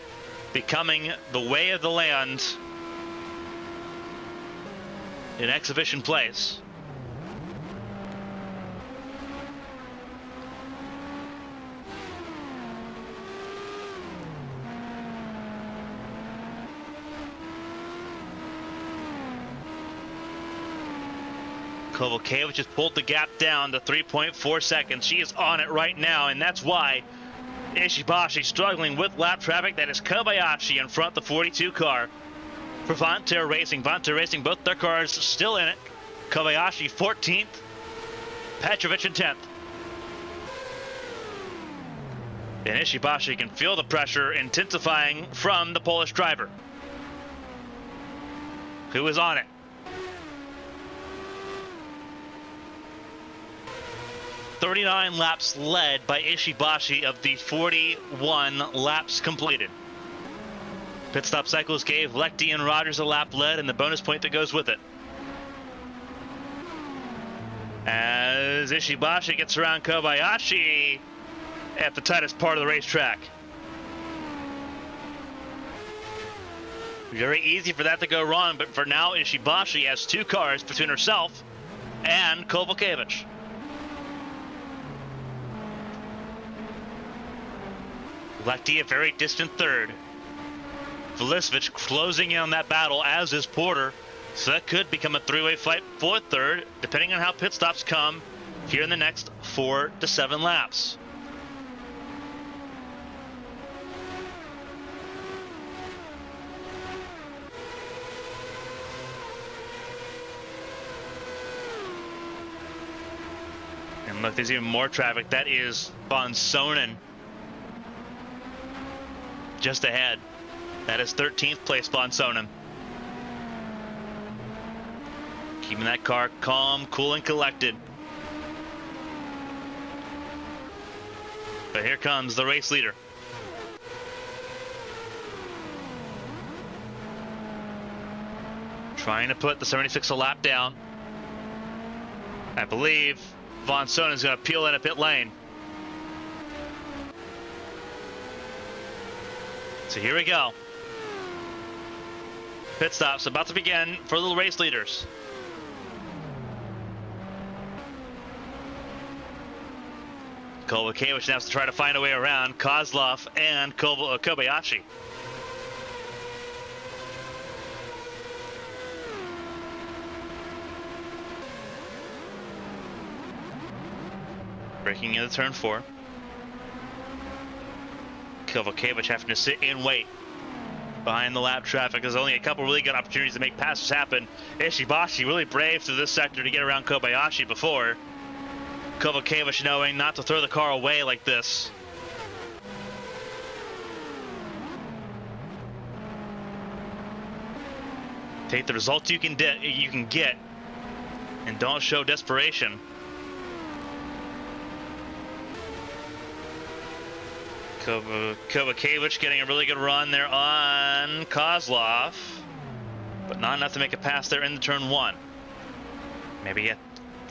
becoming the way of the land in exhibition place. Kovalkiewicz has pulled the gap down to 3.4 seconds. She is on it right now, and that's why Ishibashi struggling with lap traffic. That is Kobayashi in front, the 42 car. For Vontair Racing, both their cars still in it. Kobayashi 14th, Petrovic in 10th. And Ishibashi can feel the pressure intensifying from the Polish driver, who is on it. 39 laps led by Ishibashi of the 41 laps completed. Pit stop cycles gave Lecty and Rogers a lap led and the bonus point that goes with it. As Ishibashi gets around Kobayashi at the tightest part of the racetrack. Very easy for that to go wrong, but for now Ishibashi has two cars between herself and Kovalkiewicz. Lecty a very distant third. Velisevich closing in on that battle, as is Porter. So that could become a three-way fight for third, depending on how pit stops come here in the next 4 to 7 laps. And look, there's even more traffic. That is Von Sonen just ahead. That is 13th place Von Sonen. Keeping that car calm, cool, and collected. But here comes the race leader. Trying to put the 76 a lap down. I believe Von Sonen is going to peel in a pit lane. So here we go. Pit stops about to begin for the race leaders. Kovalkiewicz now has to try to find a way around Kozlov and Kobayashi. Breaking into turn 4. Kovalkiewicz having to sit and wait behind the lap traffic. There's only a couple really good opportunities to make passes happen. Ishibashi really brave through this sector to get around Kobayashi before. Kovalkiewicz knowing not to throw the car away like this. Take the results you can get, and don't show desperation. Kovalkiewicz getting a really good run there on Kozlov, but not enough to make a pass there into turn 1. Maybe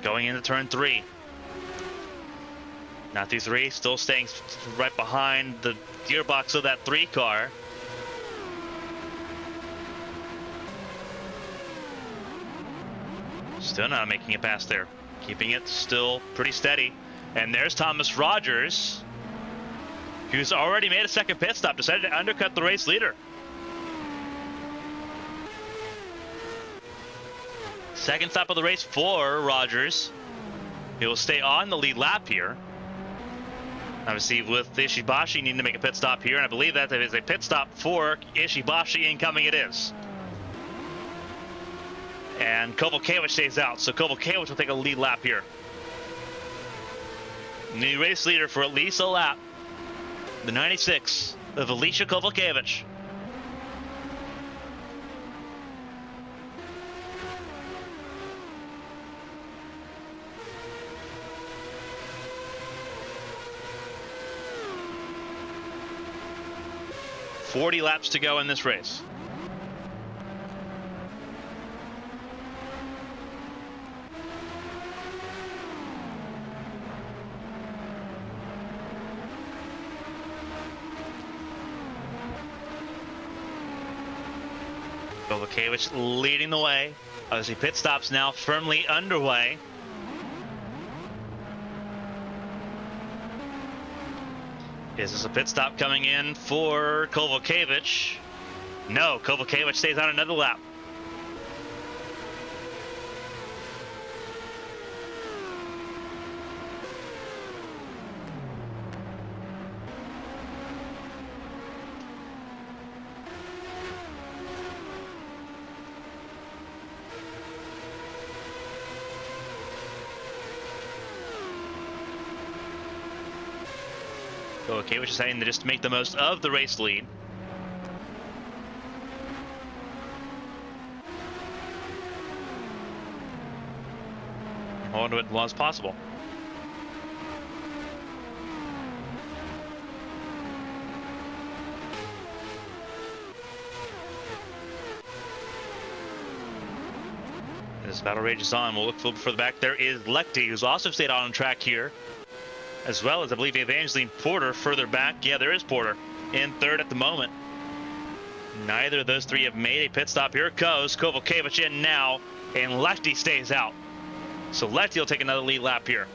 going into turn 3. Not through 3, still staying right behind the gearbox of that 3 car. Still not making a pass there. Keeping it still pretty steady. And there's Thomas Rogers, who's already made a second pit stop, decided to undercut the race leader. Second stop of the race for Rogers. He will stay on the lead lap here. Obviously, with Ishibashi needing to make a pit stop here, and I believe that is a pit stop for Ishibashi. Incoming it is. And Kovalkiewicz stays out, so Kovalkiewicz will take a lead lap here. New race leader for at least a lap. The 96 of Alicia Kovalkiewicz. $40 laps to go in this race. Kovacevic leading the way. Obviously, pit stops now firmly underway. Is this a pit stop coming in for Kovacevic? No, Kovacevic stays on another lap. Kovacevic is saying that just to make the most of the race lead. Hold on to it as long as possible. This battle rages on. We'll look for the back. There is Lecty, who's also stayed on track here, as well as I believe Evangeline Porter further back. Yeah, there is Porter in third at the moment. Neither of those three have made a pit stop. Here it goes. Kovacevic in now, and Lecty stays out. So Lecty will take another lead lap here.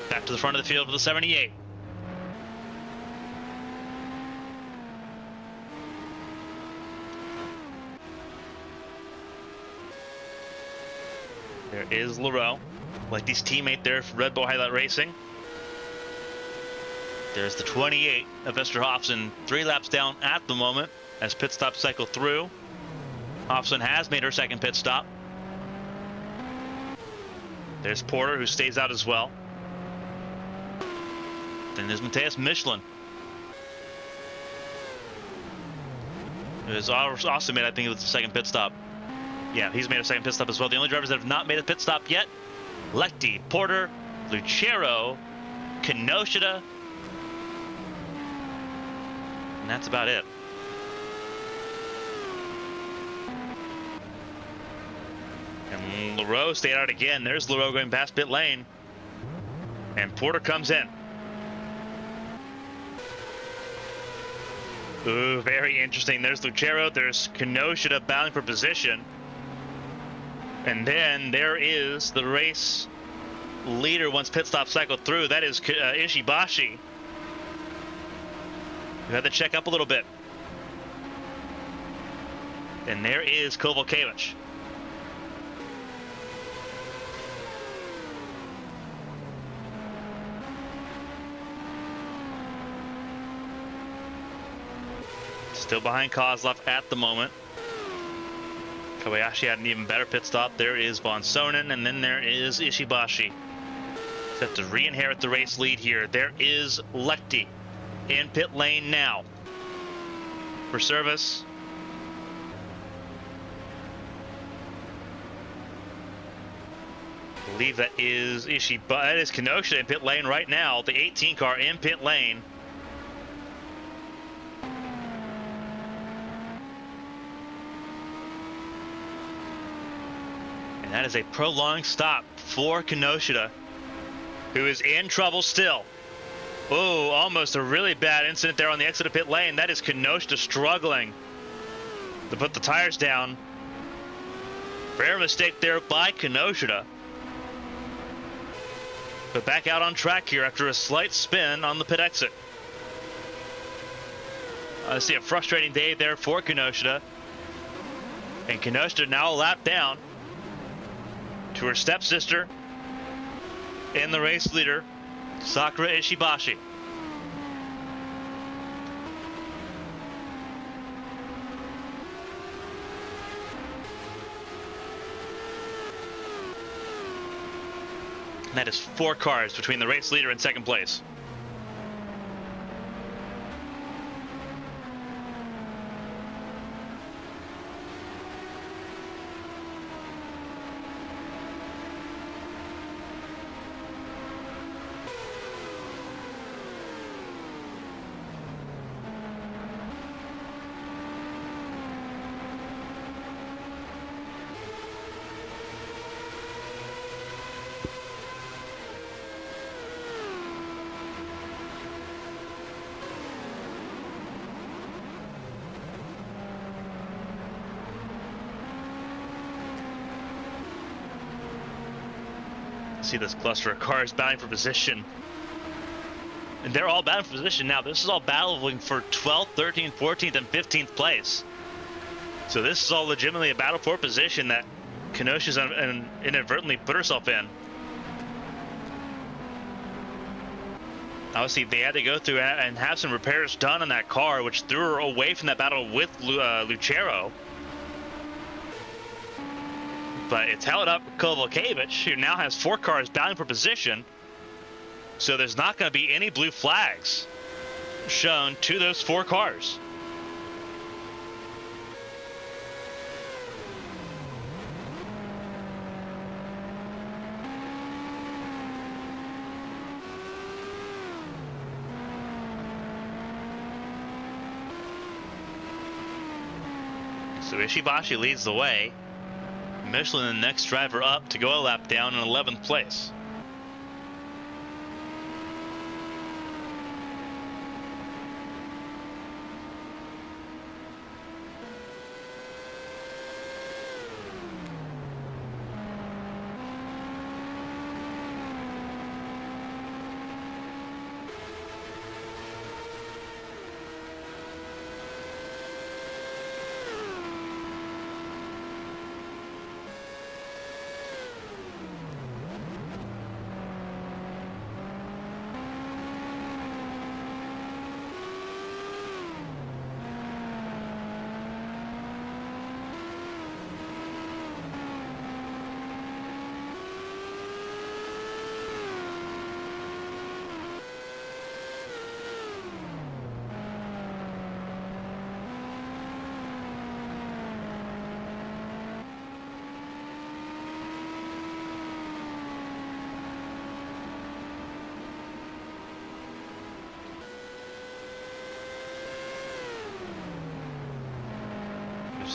Back to the front of the field with the 78. There is Leroux, Lecty's teammate there for Red Bull Highlight Racing. There's the 28 of Vesterhofsen, 3 laps down at the moment as pit stops cycle through. Hofsen has made her second pit stop. There's Porter, who stays out as well. Then there's Matthias Michelin, who has also made, I think it was the second pit stop. Yeah, he's made a second pit stop as well. The only drivers that have not made a pit stop yet: Lecty, Porter, Lucero, Kinoshita, and that's about it. And Leroux stayed out again. There's Leroux going past pit lane, and Porter comes in. Ooh, very interesting. There's Lucero, there's Kinoshita battling for position. And then there is the race leader once pit stop cycled through. That is Ishibashi, who had to check up a little bit. And there is Kovacevic. Still behind Kozlov at the moment. Kobayashi had an even better pit stop. There is Von Sonen, and then there is Ishibashi, set to re-inherit the race lead here. There is Lecty in pit lane now for service. I believe that is that is Kenosha in pit lane right now. The 18 car in pit lane. And that is a prolonged stop for Kinoshita, who is in trouble still. Oh, almost a really bad incident there on the exit of pit lane. That is Kinoshita struggling to put the tires down. Rare mistake there by Kinoshita. But back out on track here after a slight spin on the pit exit. I see a frustrating day there for Kinoshita. And Kinoshita now a lap down to her stepsister and the race leader, Sakura Ishibashi. And that is 4 cars between the race leader and second place. See this cluster of cars battling for position. And they're all battling for position now. This is all battling for 12th, 13th, 14th, and 15th place. So this is all legitimately a battle for position that Kenosha's inadvertently put herself in. Obviously, they had to go through and have some repairs done on that car, which threw her away from that battle with Lucero. But it's held up Kovalevich, who now has 4 cars battling for position. So there's not going to be any blue flags shown to those 4 cars. So Ishibashi leads the way. Michelin, the next driver up to go a lap down in 11th place.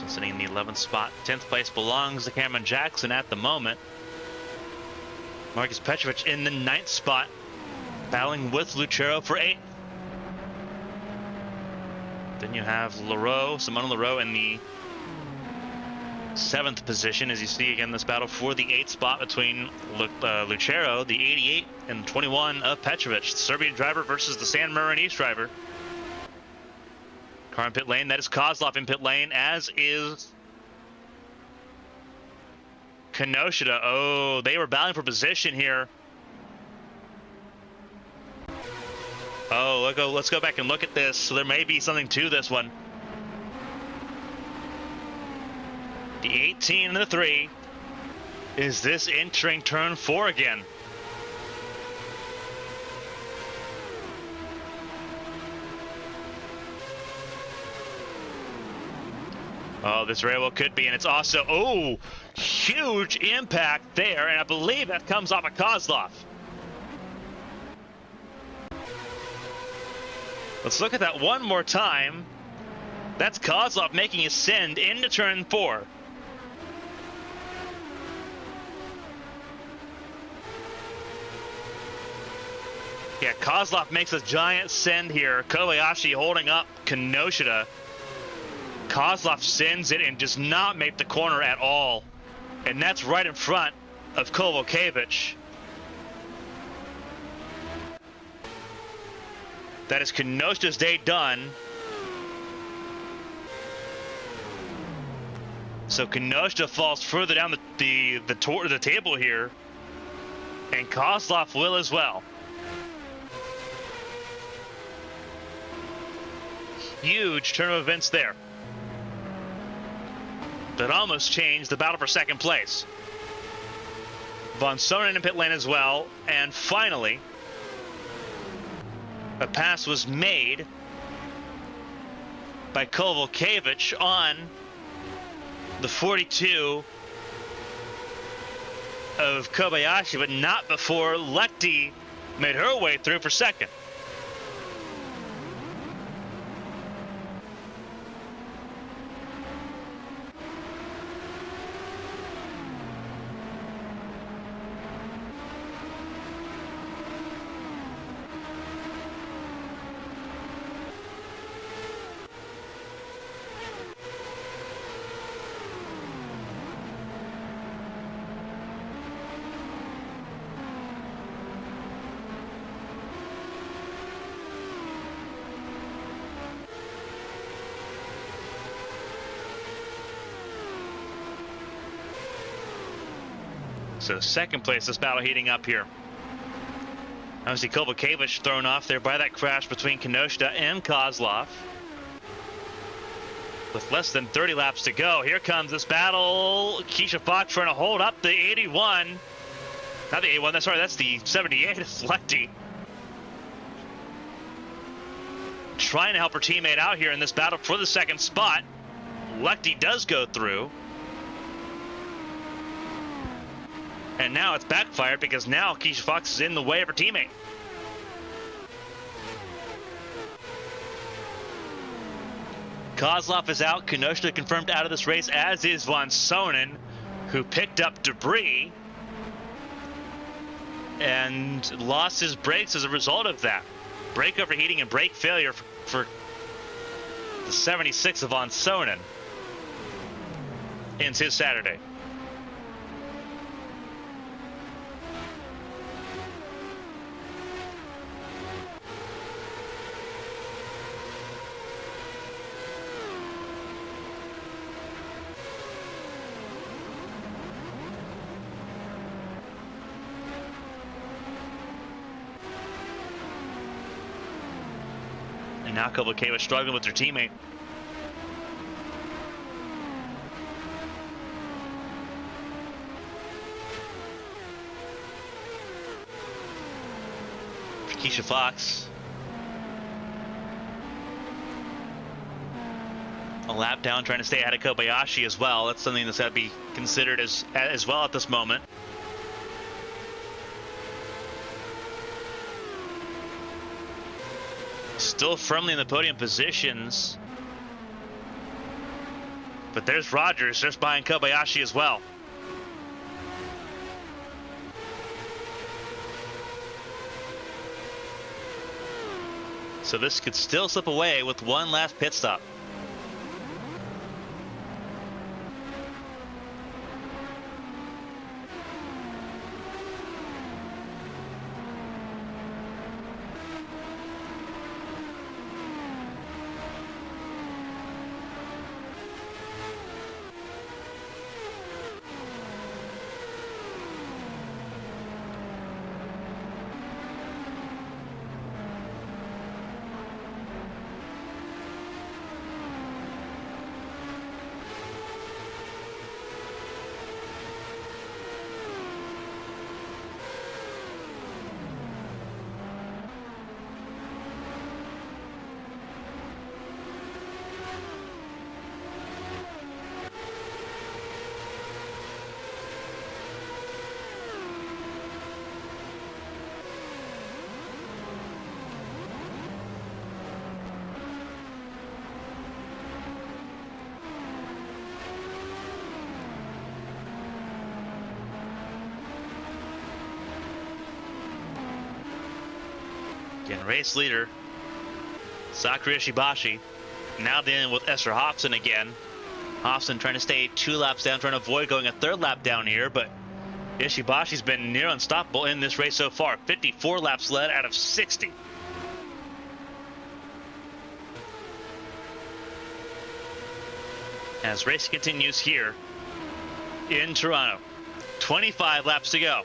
Sitting in the 11th spot. 10th place belongs to Cameron Jackson at the moment. Marcus Petrovich in the 9th spot, battling with Lucero for 8th. Then you have Simona Leroux in the 7th position, as you see again this battle for the 8th spot between Lucero, the 88, and 21 of Petrovich. The Serbian driver versus the San Marinese driver. Car in pit lane, that is Kozlov in pit lane, as is Kenosha. Oh, they were battling for position here. Oh, let's go back and look at this. So there may be something to this one. The 18 and the 3. Is this entering turn 4 again? Oh, this very well could be, and it's also, oh, huge impact there, and I believe that comes off of Kozlov. Let's look at that one more time. That's Kozlov making his send into turn 4. Yeah, Kozlov makes a giant send here. Kobayashi holding up Kenosha. Kozlov sends it and does not make the corner at all. And that's right in front of Kovalevich. That is Kenosha's day done. So Kenosha falls further down the table here. And Kozlov will as well. Huge turn of events there. That almost changed the battle for second place. Von Sonnen in pit lane as well. And finally, a pass was made by Kovalevich on the 42 of Kobayashi, but not before Lechty made her way through for second. So second place, this battle heating up here. Obviously, Kovacevic thrown off there by that crash between Kenosha and Kozlov. With less than 30 laps to go, here comes this battle. Keisha Fox trying to hold up the 81. Not the 81, that's the 78. It's Lechty. Trying to help her teammate out here in this battle for the second spot. Lechty does go through. And now it's backfired because now Keisha Fox is in the way of her teammate. Kozlov is out. Kenosha confirmed out of this race, as is Von Sonen, who picked up debris and lost his brakes as a result of that. Brake overheating and brake failure for the 76 of Von Sonen. Ends his Saturday. And now Kovacevic struggling with their teammate. For Keisha Fox. A lap down, trying to stay ahead of Kobayashi as well. That's something that's got to be considered as well at this moment. Still firmly in the podium positions. But there's Rogers just behind Kobayashi as well. So this could still slip away with one last pit stop. Again, race leader, Sakura Ishibashi. Now dealing with Esther Hobson again. Hobson trying to stay 2 laps down, trying to avoid going a 3rd lap down here, but Ishibashi's been near unstoppable in this race so far. 54 laps led out of 60. As race continues here in Toronto. 25 laps to go.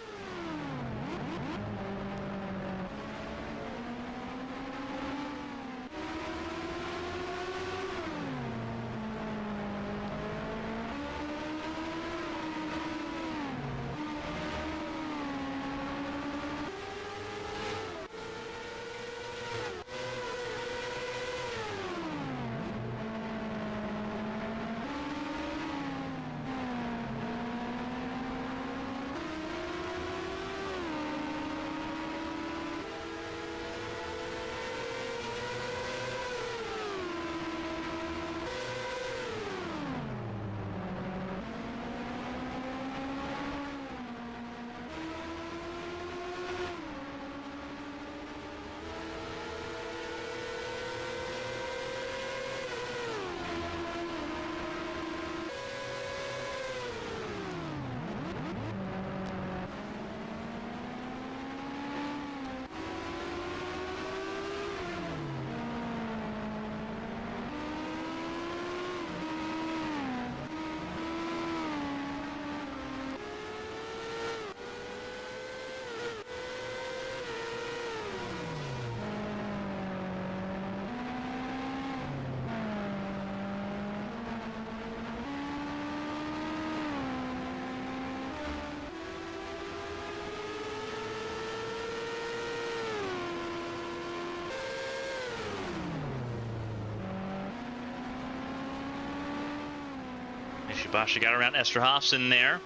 Ishibashi got around Esterhofsen there.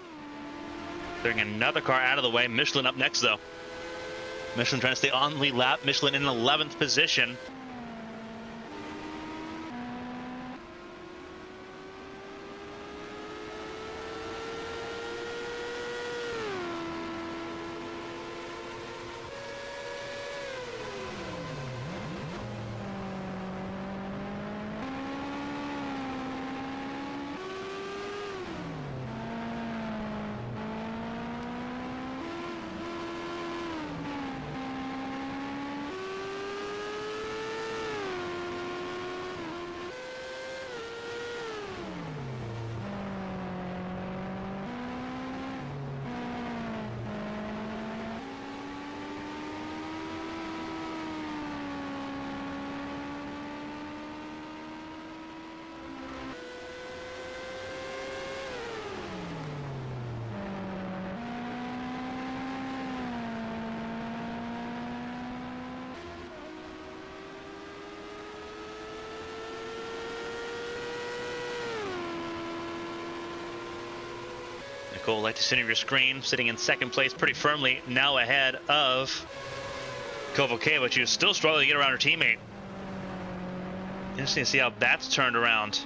Bring another car out of the way. Michelin up next, though. Michelin trying to stay on the lead lap. Michelin in 11th position. Nicole, like to center your screen, sitting in second place pretty firmly, now ahead of Kovalkiewicz, who's still struggling to get around her teammate. Interesting to see how that's turned around.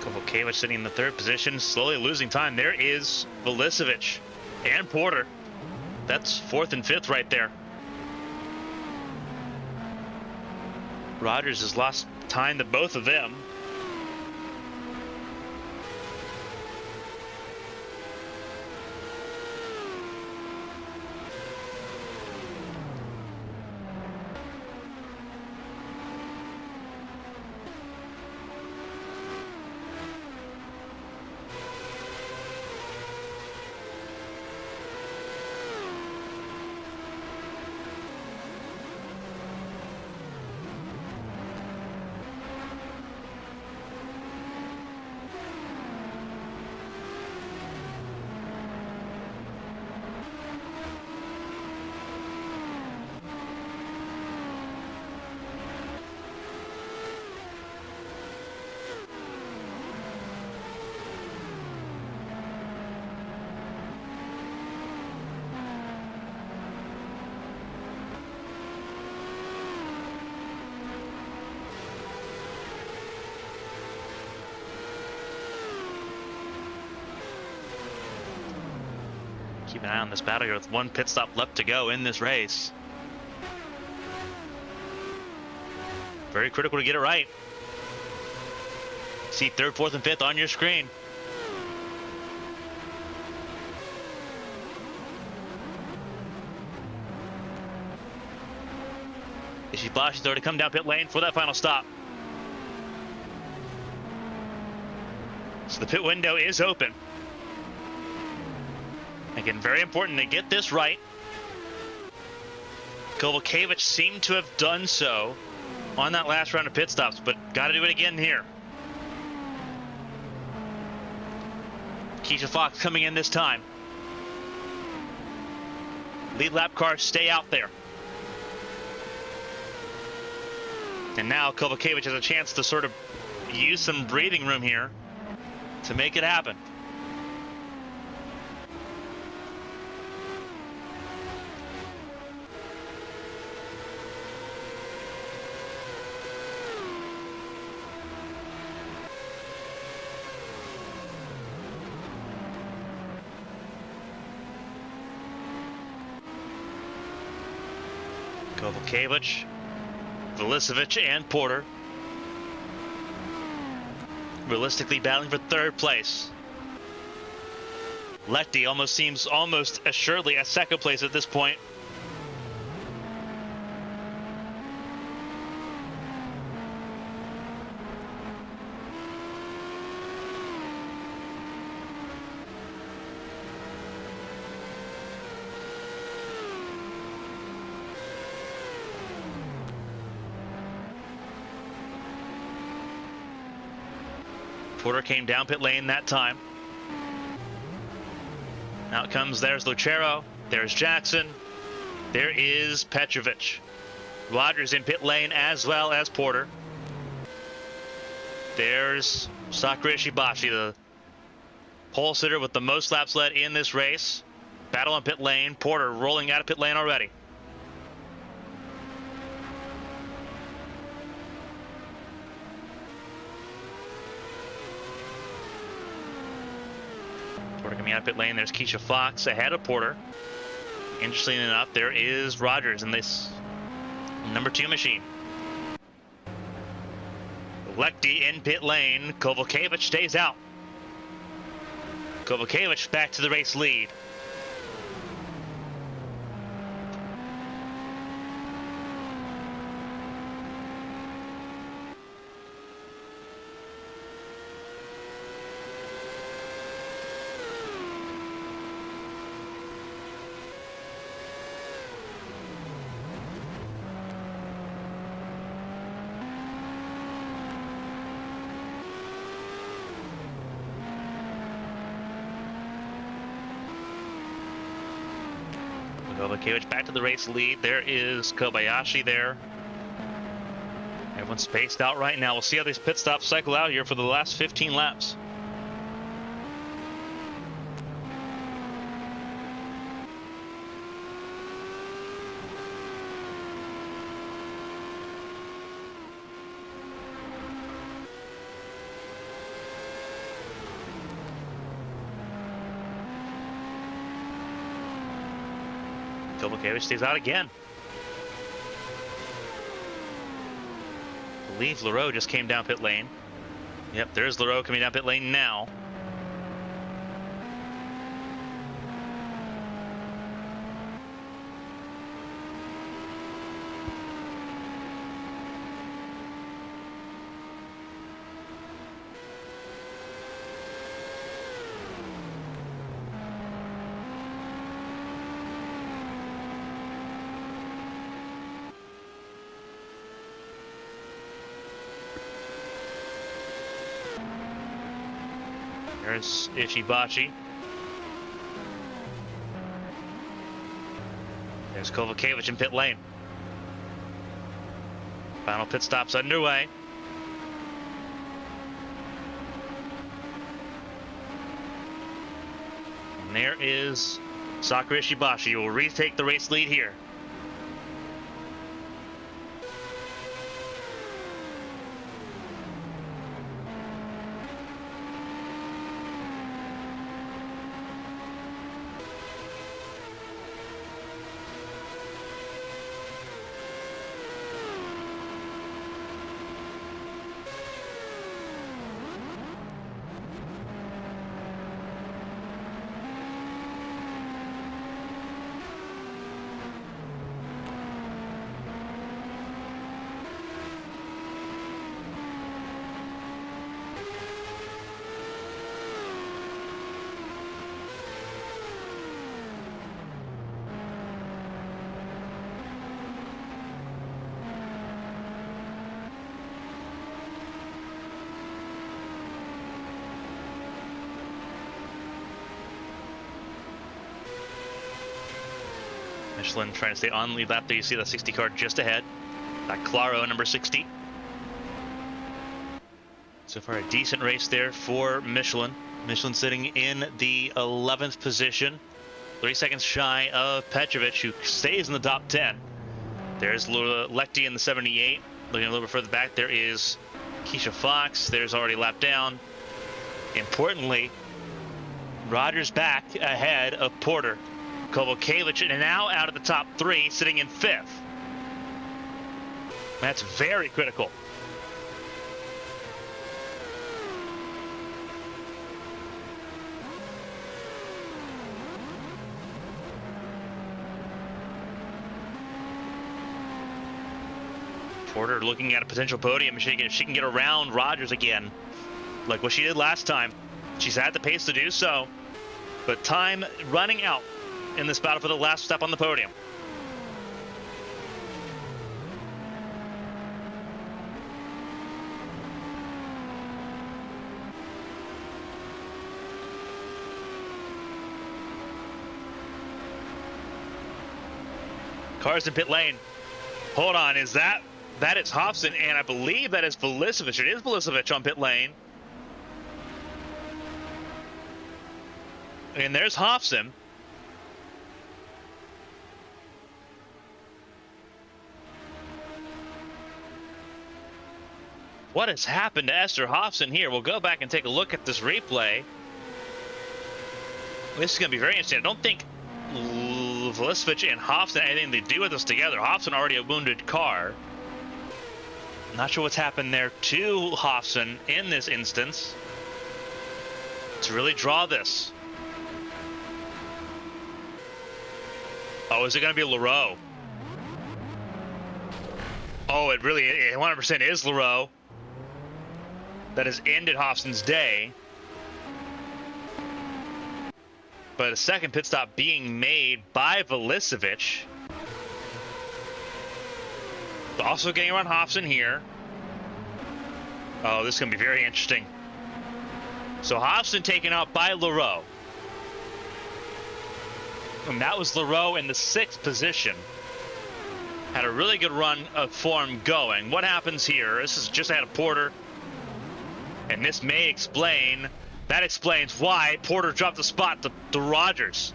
Kovalkiewicz sitting in the third position, slowly losing time. There is Vilicevic and Porter. That's fourth and fifth right there. Rogers has lost time to both of them. Keep an eye on this battle here with one pit stop left to go in this race. Very critical to get it right. See third, fourth, and fifth on your screen. Ishibashi's already come down pit lane for that final stop. So the pit window is open. Again, very important to get this right. Kovalkiewicz seemed to have done so on that last round of pit stops, but got to do it again here. Keisha Fox coming in this time. Lead lap cars stay out there. And now Kovalkiewicz has a chance to sort of use some breathing room here to make it happen. Kovalevich, Vilicevic, and Porter realistically battling for third place. Lechty almost seems assuredly at second place at this point. Porter came down pit lane that time. Out comes, there's Lucero, there's Jackson, there is Petrovic. Rogers in pit lane as well as Porter. There's Sakura Ishibashi, the pole sitter with the most laps led in this race. Battle in pit lane, Porter rolling out of pit lane already. Porter coming out of pit lane. There's Keisha Fox ahead of Porter. Interestingly enough, there is Rogers in this number 2 machine. Lechty in pit lane. Kovalevich stays out. Kovalevich back to the race lead. Kovalevich back to the race lead. There is Kobayashi there. Everyone's spaced out right now. We'll see how these pit stops cycle out here for the last 15 laps. Kovalevich stays out again. I believe Leroux just came down pit lane. Yep, there's Leroux coming down pit lane now. There's Ishibashi. There's Kovalevich in pit lane. Final pit stops underway. And there is Sakura Ishibashi, who will retake the race lead here. Michelin trying to stay on lead lap there. You see the 60 car just ahead. That Claro, number 60. So far, a decent race there for Michelin. Michelin sitting in the 11th position. 3 seconds shy of Petrovic, who stays in the top 10. There's Lechty in the 78. Looking a little bit further back, there is Keisha Fox. There's already lap down. Importantly, Rogers back ahead of Porter. Kovalevich now out of the top 3, sitting in 5th. That's very critical. Porter looking at a potential podium. She can get around Rogers again, like what she did last time. She's had the pace to do so, but time running out in this battle for the last step on the podium. Cars in pit lane. Hold on, is that is Hobson, and I believe that is Velicevic. It is Velicevic on pit lane. And there's Hobson. What has happened to Esther Hobson here? We'll go back and take a look at this replay. This is going to be very interesting. I don't think Velicevic and Hobson had anything to do with this together. Hobson already a wounded car. Not sure what's happened there to Hobson in this instance to really draw this. Oh, is it going to be Leroux? Oh, it really 100% is Leroux. That has ended Hobson's day. But a second pit stop being made by Velicevic. Also getting around Hobson here. Oh, this is going to be very interesting. So Hobson taken out by Leroux. And that was Leroux in the 6th position. Had a really good run of form going. What happens here? This is just ahead of Porter. And this may explain, that explains why Porter dropped the spot to Rogers.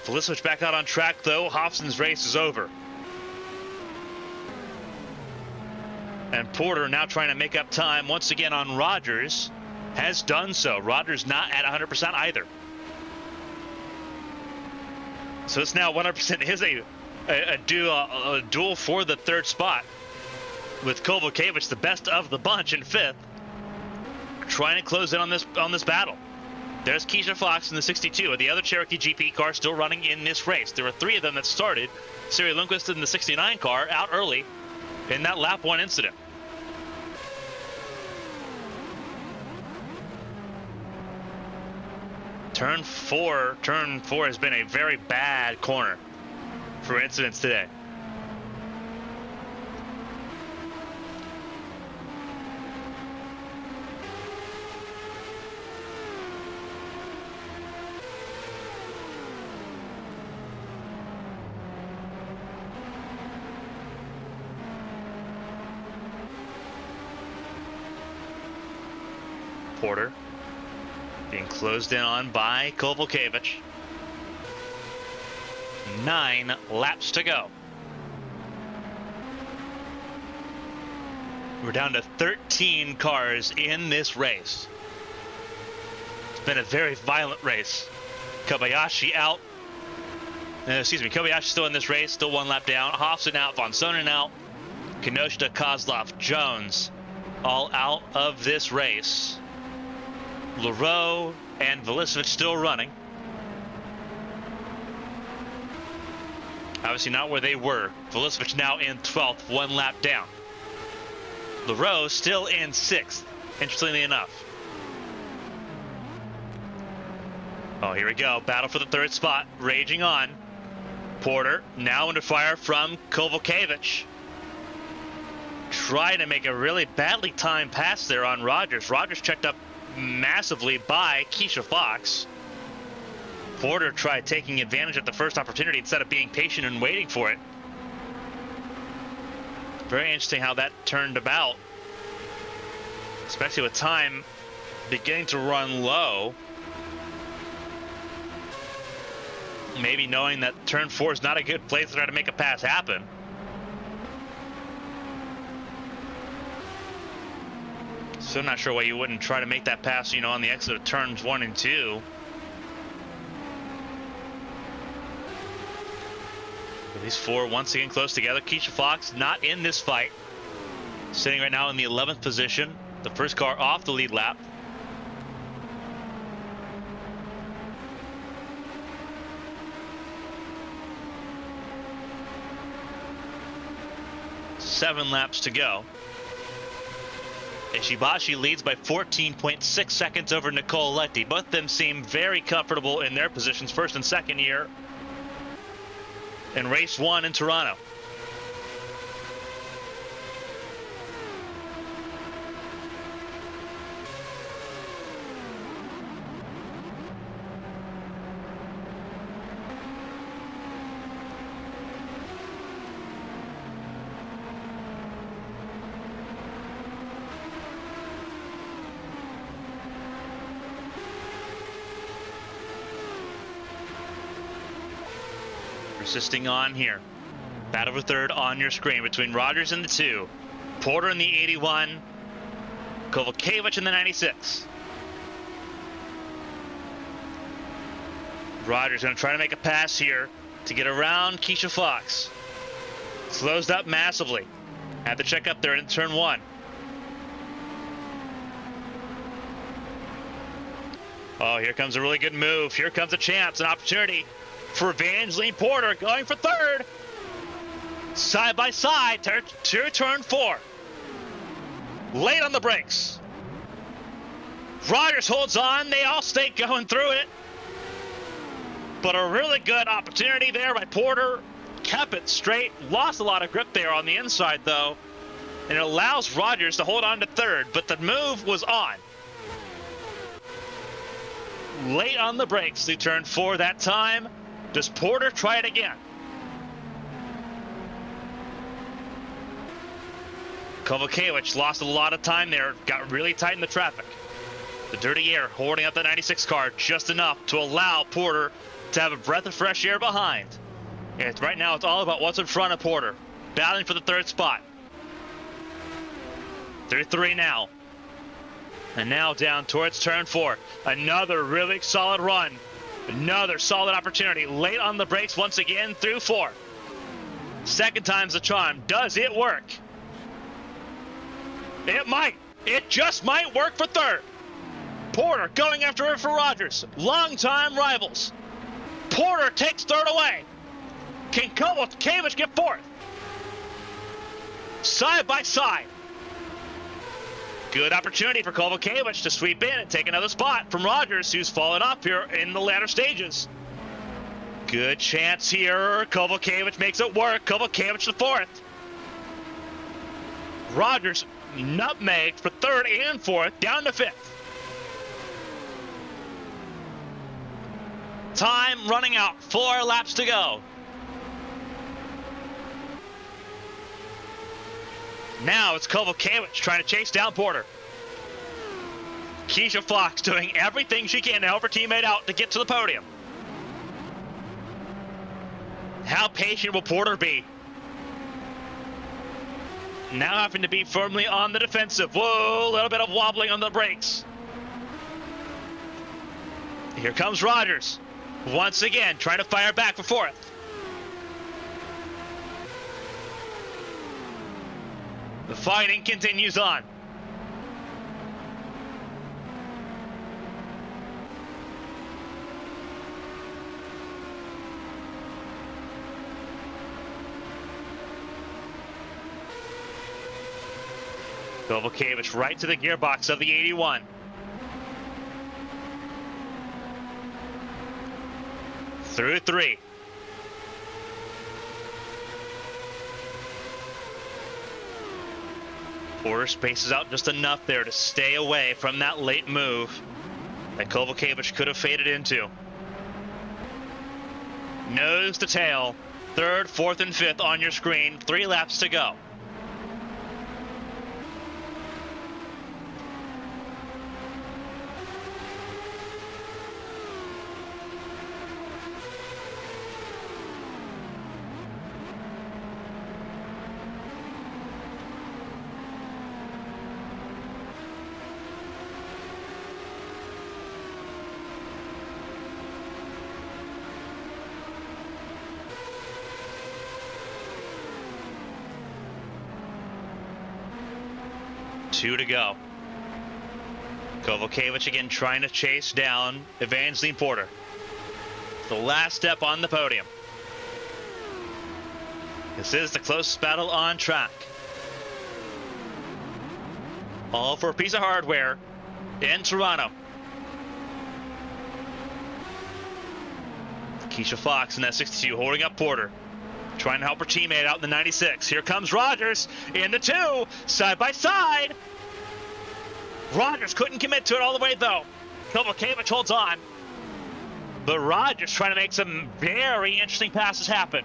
Velicevic back out on track though. Hobson's race is over. And Porter now trying to make up time once again on Rogers. Has done so. Rogers not at 100% either. So it's now 100% is a duel for the 3rd spot. With Kovalevich, the best of the bunch, in 5th. Trying to close in on this battle. There's Keisha Fox in the 62, and the other Cherokee GP car still running in this race. There were 3 of them that started. Siri Lundquist in the 69 car out early in that lap 1 incident. Turn 4 has been a very bad corner for incidents today. Porter being closed in on by Kovalevich. 9 laps to go. We're down to 13 cars in this race. It's been a very violent race. Kobayashi out. Kobayashi still in this race, still 1 lap down. Hobson out, Von Sonnen out. Kinoshita, Kozlov, Jones all out of this race. Leroux and Velicevic still running. Obviously not where they were. Velicevic now in 12th, 1 lap down. Leroux still in 6th, interestingly enough. Oh, here we go. Battle for the 3rd spot, raging on. Porter now under fire from Kovalevich. Trying to make a really badly timed pass there on Rogers. Rogers checked up massively by Keisha Fox. Porter tried taking advantage of the first opportunity instead of being patient and waiting for it. Very interesting how that turned about, especially with time beginning to run low. Maybe knowing that turn 4 is not a good place to try to make a pass happen. So I'm not sure why you wouldn't try to make that pass, on the exit of turns 1 and 2. These four once again close together. Keisha Fox not in this fight. Sitting right now in the 11th position. The first car off the lead lap. Seven laps to go. Ishibashi leads by 14.6 seconds over Nicole Letty. Both of them seem very comfortable in their positions, first and second year in race 1 in Toronto. Persisting on here. Battle for third on your screen between Rogers in the 2, Porter in the 81, Kovalkiewicz in the 96. Rogers going to try to make a pass here to get around Keisha Fox. Slows up massively. Had to check up there in turn 1. Oh, here comes a really good move. Here comes a chance, an opportunity for Evangeline Porter going for third. Side by side to turn 4. Late on the brakes. Rogers holds on. They all stay going through it. But a really good opportunity there by Porter. Kept it straight. Lost a lot of grip there on the inside, though. And it allows Rogers to hold on to third. But the move was on. Late on the brakes through turn 4 that time. Does Porter try it again? Kovalkiewicz lost a lot of time there. Got really tight in the traffic. The dirty air holding up the 96 car just enough to allow Porter to have a breath of fresh air behind. And right now it's all about what's in front of Porter. Battling for the third spot. Through 3 now. And now down towards turn 4. Another really solid run. Another solid opportunity. Late on the brakes once again through 4. Second time's the charm. Does it work? It might. It just might work for third. Porter going after her for Rogers. Longtime rivals. Porter takes third away. Can Kovalkiewicz get fourth? Side by side. Good opportunity for Kovalkiewicz to sweep in and take another spot from Rogers, who's fallen off here in the latter stages. Good chance here. Kovalkiewicz makes it work. Kovalkiewicz to fourth. Rogers nutmegged for third and fourth, down to fifth. Time running out. 4 laps to go. Now it's Kovalkiewicz trying to chase down Porter. Keisha Fox doing everything she can to help her teammate out to get to the podium. How patient will Porter be? Now having to be firmly on the defensive. Whoa, a little bit of wobbling on the brakes. Here comes Rogers. Once again, trying to fire back for fourth. The fighting continues on. Kovalkiewicz right to the gearbox of the 81. Through 3. Porter spaces out just enough there to stay away from that late move that Kovalkiewicz could have faded into. Nose to tail, 3rd, 4th, and 5th on your screen. 3 laps to go. 2 to go. Kovalevich again trying to chase down Evangeline Porter. The last step on the podium. This is the closest battle on track. All for a piece of hardware in Toronto. Keisha Fox in that 62 holding up Porter. Trying to help her teammate out in the 96. Here comes Rogers in the 2, side by side. Rogers couldn't commit to it all the way though. Kovalevich holds on. But Rogers trying to make some very interesting passes happen.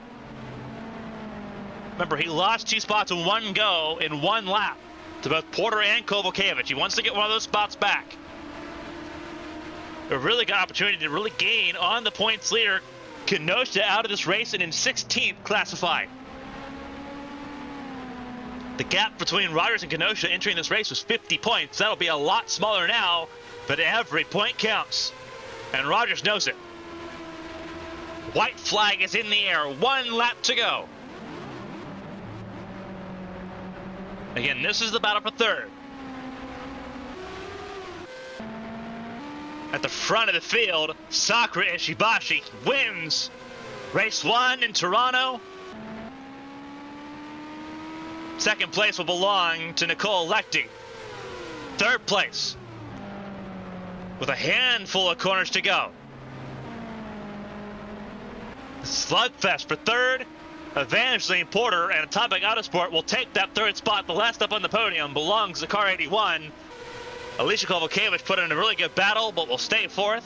Remember, he lost 2 spots in one go in 1 lap to both Porter and Kovalevich. He wants to get one of those spots back. A really good opportunity to really gain on the points leader. Kenosha out of this race and in 16th classified. The gap between Rogers and Kenosha entering this race was 50 points. That'll be a lot smaller now, but every point counts. And Rogers knows it. White flag is in the air. 1 lap to go. Again, this is the battle for 3rd. At the front of the field, Sakura Ishibashi wins race 1 in Toronto. 2nd place will belong to Nicole Lecty. 3rd place, with a handful of corners to go. Slugfest for 3rd. Evangeline Porter and Atomic Autosport will take that 3rd spot. The last up on the podium belongs to Car 81. Alicia Kovalevich put in a really good battle, but will stay 4th.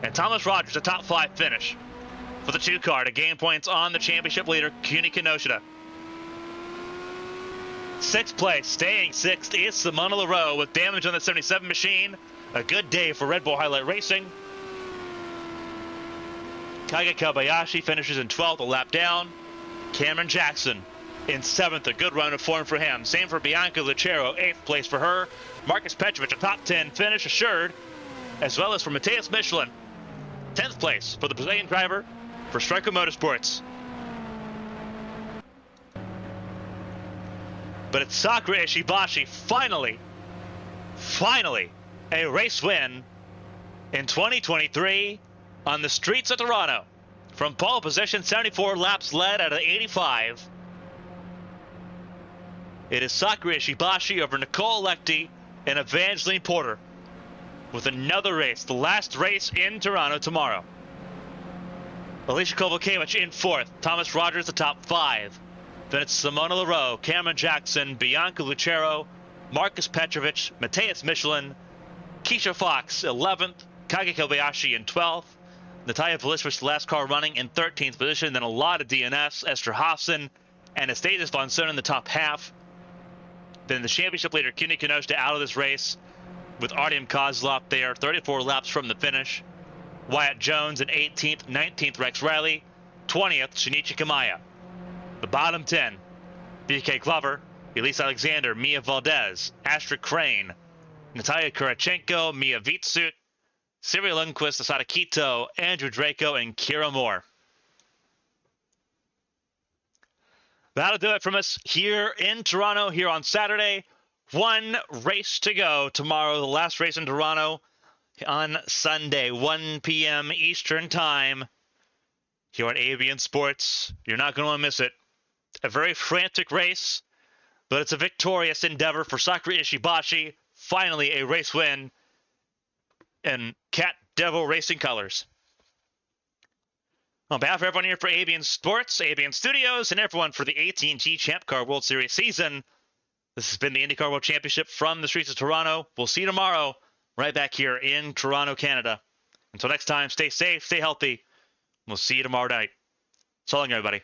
And Thomas Rogers, a top 5 finish for the 2 car to gain points on the championship leader, CUNY Kenosha. 6th place, staying 6th, is Simona LaRoe with damage on the 77 machine. A good day for Red Bull Highlight Racing. Kage Kobayashi finishes in 12th, a lap down. Cameron Jackson in 7th, a good run of form for him. Same for Bianca Lucero, 8th place for her. Marcus Petrovich, a top 10 finish assured, as well as for Matheus Michelin. 10th place for the Brazilian driver for Striker Motorsports. But it's Sakura Ishibashi finally a race win in 2023 on the streets of Toronto. From pole position, 74 laps led out of 85. It is Sakura Ishibashi over Nicole Lecty and Evangeline Porter with another race, the last race in Toronto tomorrow. Alicia Kovalevich in 4th, Thomas Rogers the top 5. Then it's Simona LaRoe, Cameron Jackson, Bianca Lucero, Marcus Petrovich, Matheus Michelin, Keisha Fox 11th, Kage Kobayashi in 12th, Natalia Velishevich, the last car running, in 13th position. Then a lot of DNFs, Esther Hofson and Estasis von Sohn in the top half. Then the championship leader, CUNY Kenosha, out of this race with Artyom Kozlov there, 34 laps from the finish. Wyatt Jones in 18th, 19th Rex Riley, 20th Shinichi Kamaya. The bottom 10, BK Glover, Elise Alexander, Mia Valdez, Astrid Crane, Natalia Kurachenko, Mia Vitsut, Siri Lundquist, Asada Kito, Andrew Draco, and Kira Moore. That'll do it from us here in Toronto, here on Saturday. 1 race to go tomorrow, the last race in Toronto on Sunday, 1 p.m. Eastern Time. Here on ABN Sports, you're not going to want to miss it. A very frantic race, but it's a victorious endeavor for Sakura Ishibashi. Finally, a race win in Cat Devil Racing colors. On behalf of everyone here for ABN Sports, ABN Studios, and everyone for the AT&T Champ Car World Series season, this has been the IndyCar World Championship from the streets of Toronto. We'll see you tomorrow, right back here in Toronto, Canada. Until next time, stay safe, stay healthy. We'll see you tomorrow night. So long, everybody.